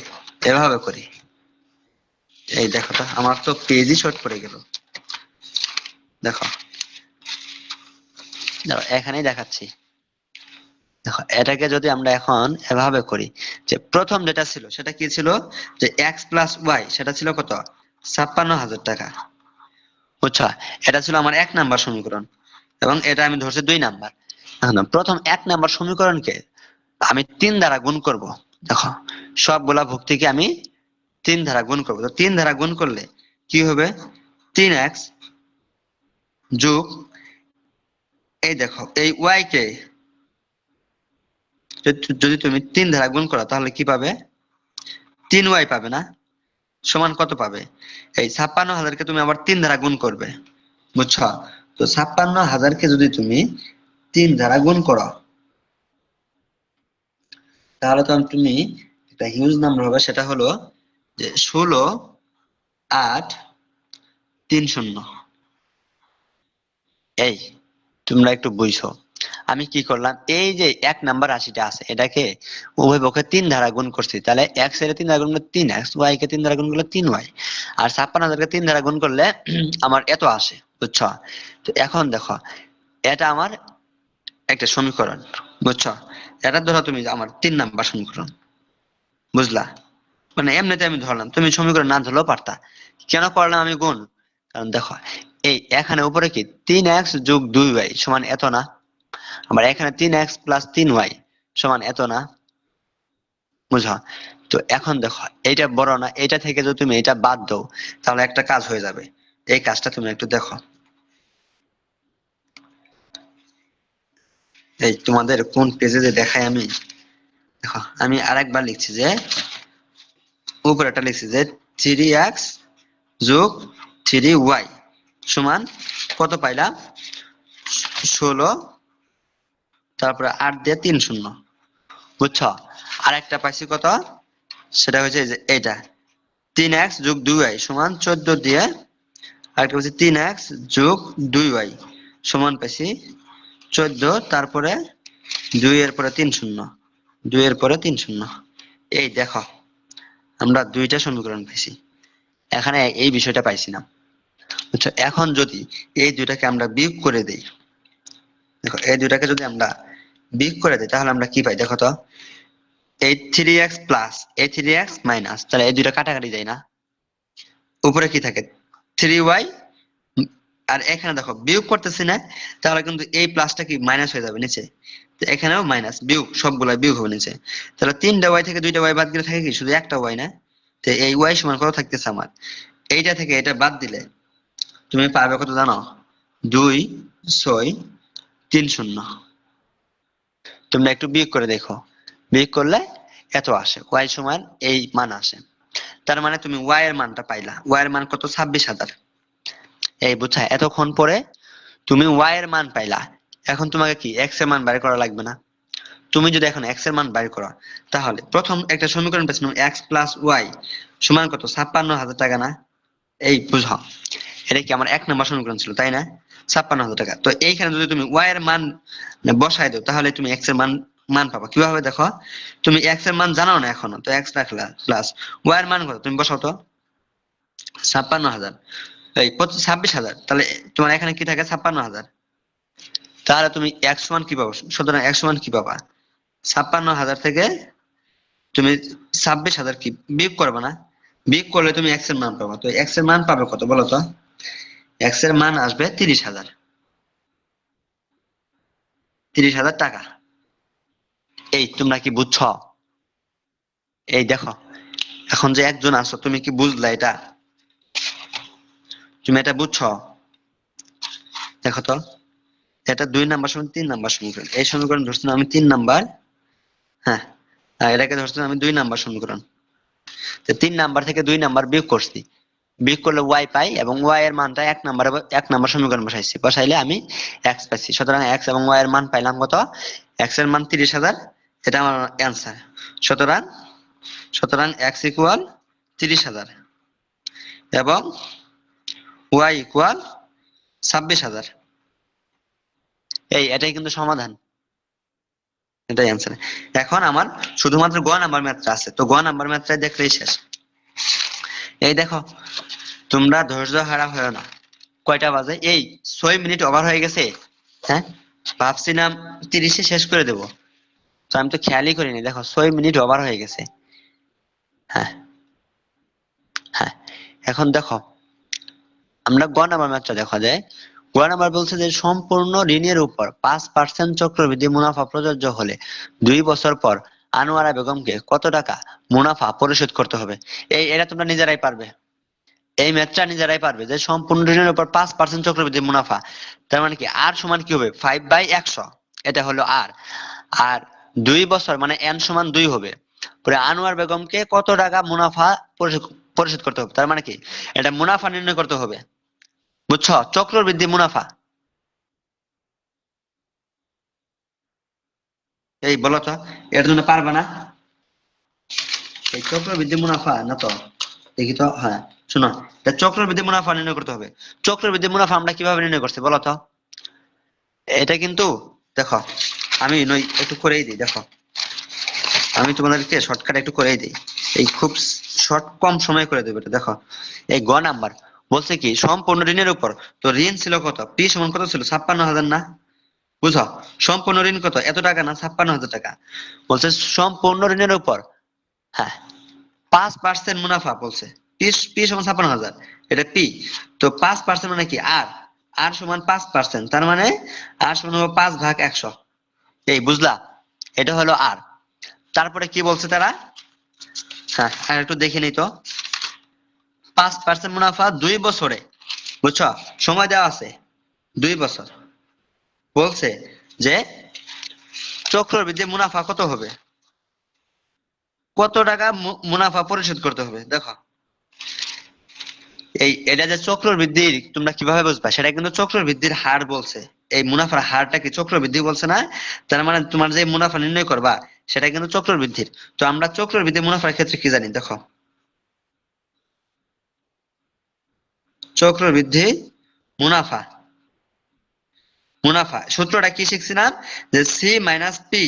এভাবে করি, এই দেখো তো আমার তো পেজই শর্ট পড়ে গেল। দেখো দেখো এখানেই দেখাচ্ছি। দেখো এটাকে যদি আমরা এখন এভাবে করি, যে প্রথম যেটা ছিল সেটা কি ছিল, যে x + y সেটা ছিল কত, 56,000 টাকা, বুঝছো? এটা ছিল আমার 1 নাম্বার সমীকরণ, এবং এটা আমি ধরছি 2 নাম্বার। এখন প্রথম 1 নাম্বার সমীকরণকে আমি 3 দ্বারা গুণ করব। দেখো সবগুলা ভুক্তিকে আমি 3 দ্বারা গুণ করব, তো 3 দ্বারা গুণ করলে কি হবে, 3x যোগ, এই দেখো এই y কে যদি তুমি 3 দ্বারা গুণ করো তাহলে কি পাবে, 3y পাবে না, সমান কত পাবে, এই 56,000 কে তুমি আবার 3 দ্বারা গুণ করবে, বুঝছো? তো 56,000 কে যদি তুমি 3 দ্বারা গুণ করো, তাহলে তো তুমি একটা হিউজ নাম্বার হবে, সেটা হলো যে 16,830। এই তোমরা একটু বুঝছো, আমি কি করলাম, এই যে 1 নাম্বার রাশিটা আছে এটাকে উভয় পক্ষে 3 দ্বারা গুণ করছি, তাহলে x এর 3 দ্বারা গুণ করলে 3x, y কে 3 দ্বারা গুণ করলে 3y, আর 56,000 কে 3 দ্বারা গুণ করলে আমার এত আসে, বুঝছো? তো এখন দেখো, এটা আমার একটা সমীকরণ, বুঝছো? এটা ধরো তুমি আমার 3 নাম্বার সমীকরণ, বুঝলা? মানে এমনিতে আমি ধরলাম, তুমি সমীকরণ না ধরলেও পারতা। কেন করলাম আমি গুণ? কারণ দেখো, এই এখানে উপরে কি 3x যোগ 2y সমান এত না, আবার এখানে 3x + 3y সমান এত না, বুঝা? তো এখন দেখো, এইটা বড় না, এইটা থেকে যদি তুমি এটা বাদ দাও তাহলে একটা কাজ হয়ে যাবে। এই কাজটা তুমি একটু দেখো, এই তোমাদের কোন পেজে যে দেখাই আমি, দেখো আমি আরেকবার লিখছি, যে উপরে একটা লিখছি যে 3x যোগ 3y সমান কত পাইলাম, 16, তারপরে 8 দিয়ে 3 শূন্য, বুঝছো? আর একটা পাইছি কত, সেটা হচ্ছে যে এটা 3x যোগ 2y সমান 14 দিয়ে, আরেকটা পাইছি 3x যোগ 2y সমান পাইছি 14, তারপরে 2 এর পরে 3 শূন্য, 2 এর পরে 3 শূন্য। এই দেখো আমরা দুইটা সমীকরণ পাইছি, এখানে এই বিষয়টা পাইছি না, বুঝছো? এখন যদি এই দুইটাকে আমরা বিয়োগ করে দেই, দেখো এই দুইটাকে যদি আমরা বিয়োগ করে দিই তাহলে আমরা কি পাই, দেখো তো, এই 3x প্লাস এই 3x মাইনাস, তাহলে এই দুইটা কাটাকাটি যায় না, উপরে কি থাকে 3y, আর এখানে দেখো বিয়োগ করতেছি না, তাহলে কিন্তু এই প্লাসটা কি মাইনাস হয়ে যাবে নিচে, তো এখানেও মাইনাস, বিয়োগ সবগুলা বিয়োগ হবে নিচে, তাহলে 3টা y থেকে 2টা y বাদ দিলে থাকে কি শুধু একটা y না, তো এই y সমান কত থাকতেছে আমার, এইটা থেকে এটা বাদ দিলে তুমি পাবে কত জানো, 2, 6, 3 শূন্য। তোমরা একটু বিয়োগ করে দেখো, বিয়োগ করলে এত আসে, y সমান এই মান আসে। তার মানে তুমি y এর মানটা পাইলা, y এর মান কত, 26,000। এই বুঝছা, এতক্ষণ পরে তুমি y এর মান পাইলা, এখন তোমাকে কি x এর মান বের করা লাগবে না? তুমি যদি এখন x এর মান বের করো, তাহলে প্রথম একটা সমীকরণ পেয়েছিলাম x + y সমান কত, 56,000 টাকা না? এই বুঝো, এটা কি আমার 1 নম্বর সমীকরণ ছিল, তাই না? 56,000 টাকা। তো এইখানে যদি তুমি y এর মান বসাই দাও তাহলে তুমি x এর মান মান পাবা কিভাবে, দেখো তুমি x এর মান জানো না এখনো, তো x রাখলা প্লাস y এর মান কত তুমি বসাও তো, 56,000, এই 26,000, তাহলে তোমার এখানে কি থাকে 56,000, তাহলে তুমি x সমান কি পাবো, সুতরাং x সমান কি পাবা, 56,000 থেকে তুমি 26,000 কি বিয়োগ করবে না? বিয়োগ করলে তুমি এক্স এর মান পাবা। তো এক্স এর মান পাবে কত বলো তো? এক্স এর মান আসবে 30,000। 30,000 টাকা। এই তোমরা কি বুঝছো? এই দেখো, এখন যে একজন আছো তুমি কি বুঝলা এটা? তুমি এটা বুঝছো? দেখো তো, এটা 2 নাম্বার সমীকরণ, 3 নাম্বার সমীকরণ। এই সমীকরণ ধরছিলাম আমি 3 নাম্বার। হ্যাঁ, আর এটাকে ধরছিলাম আমি 2 নাম্বার সমীকরণ। তো 3 নাম্বার থেকে 2 নাম্বার বিয়োগ করছি। বিয়োগ করলে ওয়াই পাই, এবং ওয়াই এর মানটা 1 নাম্বার সমীকরণ বসাইছি। বসাইলে আমি এক্স পাইছি। সুতরাং এক্স এবং ওয়াই এর মান পাইলাম কত? এক্স এর মান 30,000, এটা আমার অ্যান্সার। সুতরাং সুতরাং এক্স ইকুয়াল 30,000 এবং ওয়াই ইকুয়াল 26,000। এটাই কিন্তু সমাধান, এটাই অ্যান্সার। এখন আমার শুধুমাত্র গ নাম্বার ম্যাথটা আছে, তো গ নাম্বার ম্যাথটা দেখলেই শেষ। এই দেখো, তোমরা ধৈর্য হারা হয় না। কয়টা বাজে? এই 6 মিনিট ওভার হয়ে গেছে। হ্যাঁ, ভাবছিলাম 30-এ শেষ করে দেব, তো আমি তো খেয়ালই করিনি। দেখো 6 মিনিট ওভার হয়ে গেছে। হ্যাঁ, হ্যাঁ, এখন দেখো আমরা গ নাম্বার ম্যাথটা দেখা যায়। গ নাম্বার বলছে যে সম্পূর্ণ ঋণের উপর 5% চক্রবৃদ্ধি মুনাফা প্রযোজ্য হলে 2 বছর পর আনোয়ারা বেগমকে কত টাকা মুনাফা পরিশোধ করতে হবে। এটা তোমরা নিজেরাই পারবে। এই ম্যাথটা নিজেরাই পারবে যে সম্পূর্ণ ঋণের উপর 5% চক্রবৃদ্ধি মুনাফা, তার মানে কি আর সমান কি হবে? 5/100, এটা হলো আর। আর 2 বছর মানে এন সমান 2 হবে। পরে আনোয়ার বেগমকে কত টাকা মুনাফা পরিশোধ করতে হবে, তার মানে কি এটা মুনাফা নির্ণয় করতে হবে। বুঝছো? চক্রবৃদ্ধি মুনাফা। এই বলো তো, এর জন্য পারবে না? এই চক্রবৃদ্ধি মুনাফা না তো, দেখি তো। হ্যাঁ, শোনো, এটা চক্রবৃদ্ধি মুনাফা নির্ণয় করতে হবে। চক্রবৃদ্ধি মুনাফা আমরা কিভাবে নির্ণয় করছি বলো তো? এটা কিন্তু দেখো, আমি নই একটু করেই দিই। দেখো, আমি তোমাদেরকে শর্টকাট একটু করেই দিই। এই খুব শর্ট, কম সময় করে দেবো এটা। দেখো, এই গ নাম্বার বলছে কি সম্পূর্ণ ঋণের উপর। তো ঋণ ছিল কত? পি সমান কত ছিল? 56,000 না? বুঝো, সম্পূর্ণ ঋণ কত? এত টাকা না, 56,000 টাকা। বলছে সম্পূর্ণ ঋণের উপর, হ্যাঁ, 5% মুনাফা বলছে। পি পি সমান 56,000, এটা পি। তো 5% মানে কি আর, আর সমান 5%, তার মানে আর সমান হলো 5/100। এই বুঝলা? এটা হলো আর। তারপরে কি বলছে তারা? হ্যাঁ, আর একটু দেখে নিই তো। 5% মুনাফা 2 বছরে, বুঝছো? সময় দেওয়া আছে 2 বছর। বলছে যে চক্রবৃদ্ধি মুনাফা কত হবে, কত টাকা মুনাফা পরিশোধ করতে হবে। দেখো, এটা যে চক্রবৃদ্ধির তোমরা কিভাবে বুঝবা, সেটা কিন্তু চক্রবৃদ্ধির হার বলছে। এই মুনাফার হারটা কি চক্রবৃদ্ধি বলছে না? তার মানে তোমার যে মুনাফা নির্ণয় করবা সেটা কিন্তু চক্রবৃদ্ধির। তো আমরা চক্রবৃদ্ধি মুনাফার ক্ষেত্রে কি জানি? দেখো, চক্রবৃদ্ধি মুনাফা, মুনাফা সূত্রটা কি শিখছিলাম? যে সি মাইনাস পি।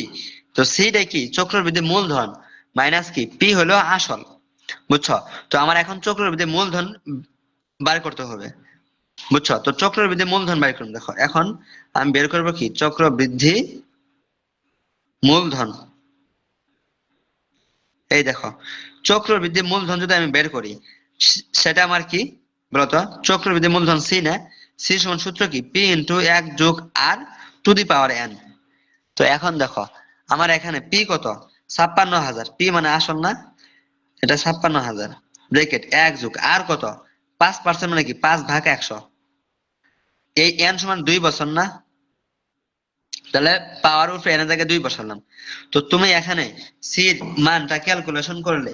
তো সিটা কি? চক্রবৃদ্ধি মূলধন, মাইনাস কি পি হলো আসল। বুঝছো? তো আমার এখন চক্রবৃদ্ধি মূলধন বার করতে হবে। বুঝছো? তো চক্রবৃদ্ধি মূলধন বের করুন। দেখো, এখন আমি বের করবো কি চক্রবৃদ্ধি মূলধন। এই দেখো, চক্রবৃদ্ধি মূলধন যদি আমি বের করি, সেটা আমার কি বলতো? চক্রবৃদ্ধি মূলধন সি না? সি সমান সূত্র কি? P into 1+r⁴n। তো এখন দেখো, আমার এখানে পি কত? 56,000। পি মানে আসল না? এটা 56,000, ব্রেকেট 1+r কত? 5% মানে কি 5/100। এই এন সমান 2 বছর না? তাহলে পাওয়ার উপরে এনে জায়গায় 2 বসালাম। তো তুমি এখানে সির মানটা ক্যালকুলেশন করলে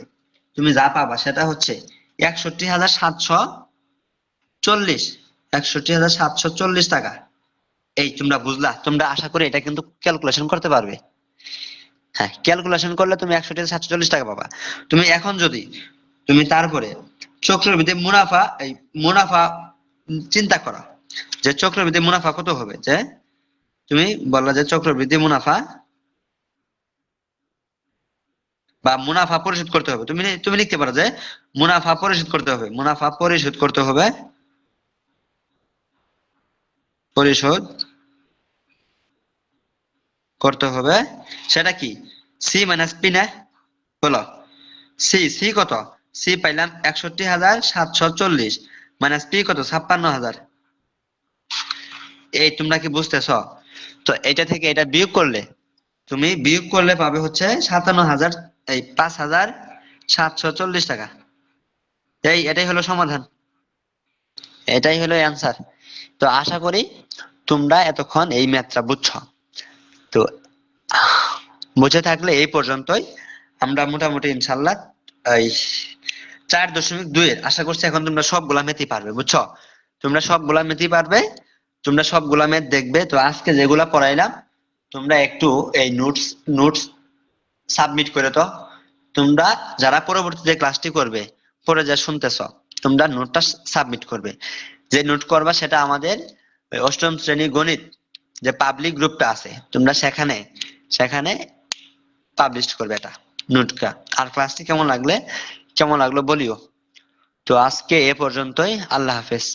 তুমি যা পাবা সেটা হচ্ছে 61,740, 61,740 টাকা। এই তোমরা বুঝলা? তোমরা আশা করি এটা কিন্তু ক্যালকুলেশন করতে পারবে। হ্যাঁ, ক্যালকুলেশন করলে তুমি 61,740 টাকা পাবা। তুমি এখন যদি তুমি তারপরে চক্রবৃদ্ধি মুনাফা, এই মুনাফা চিন্তা করো যে চক্রবৃদ্ধি মুনাফা কত হবে। যে তুমি বললা যে চক্রবৃদ্ধি মুনাফা বা মুনাফা পরিশোধ করতে হবে, তুমি তুমি লিখতে পারো যে মুনাফা পরিশোধ করতে হবে, মুনাফা পরিশোধ করতে হবে, পরিশোধ করতে হবে। সেটা কি? সি মাইনাস পি না? বলো। সি সি কত? সি পাইলাম ৬১,৭৪০ মাইনাস পি কত? ৫৬,০০০। এই তোমরা কি বুঝতেছ? তো এটা থেকে এটা বিয়োগ করলে, তুমি বিয়োগ করলে পাবে হচ্ছে ৫৭,০০০, এই ৫,৭৪০ টাকা। এটাই হলো সমাধান, এটাই হলো অ্যান্সার। তো আশা করি তোমরা এতক্ষণ এই ম্যাথটা বুঝছো। তো বুঝে থাকলে এই পর্যন্তই। আমরা মোটামুটি ইনশাল্লাহ এই ৪.২ এর আশা করছি এখন তোমরা সবগুলা ম্যাথই পারবে, বুঝছো? তোমরা সবগুলা ম্যাথই পারবে, তোমরা সবগুলা ম্যাথ দেখবে। তো আজকে যেগুলা পড়াইলাম তোমরা একটু এই নোটস নোটস সাবমিট করে তো। তোমরা যারা পরবর্তীতে ক্লাসটি করবে, পরে যা শুনতেছ, তোমরা নোটটা সাবমিট করবে। যে নোট করবা সেটা আমাদের ওই অষ্টম শ্রেণী গণিত যে পাবলিক গ্রুপটা আছে, তোমরা সেখানে সেখানে পাবলিশ করবে এটা নোটটা। আর ক্লাসটি কেমন লাগলো বলিও। তো আজকে এ পর্যন্তই, আল্লাহ হাফেজ।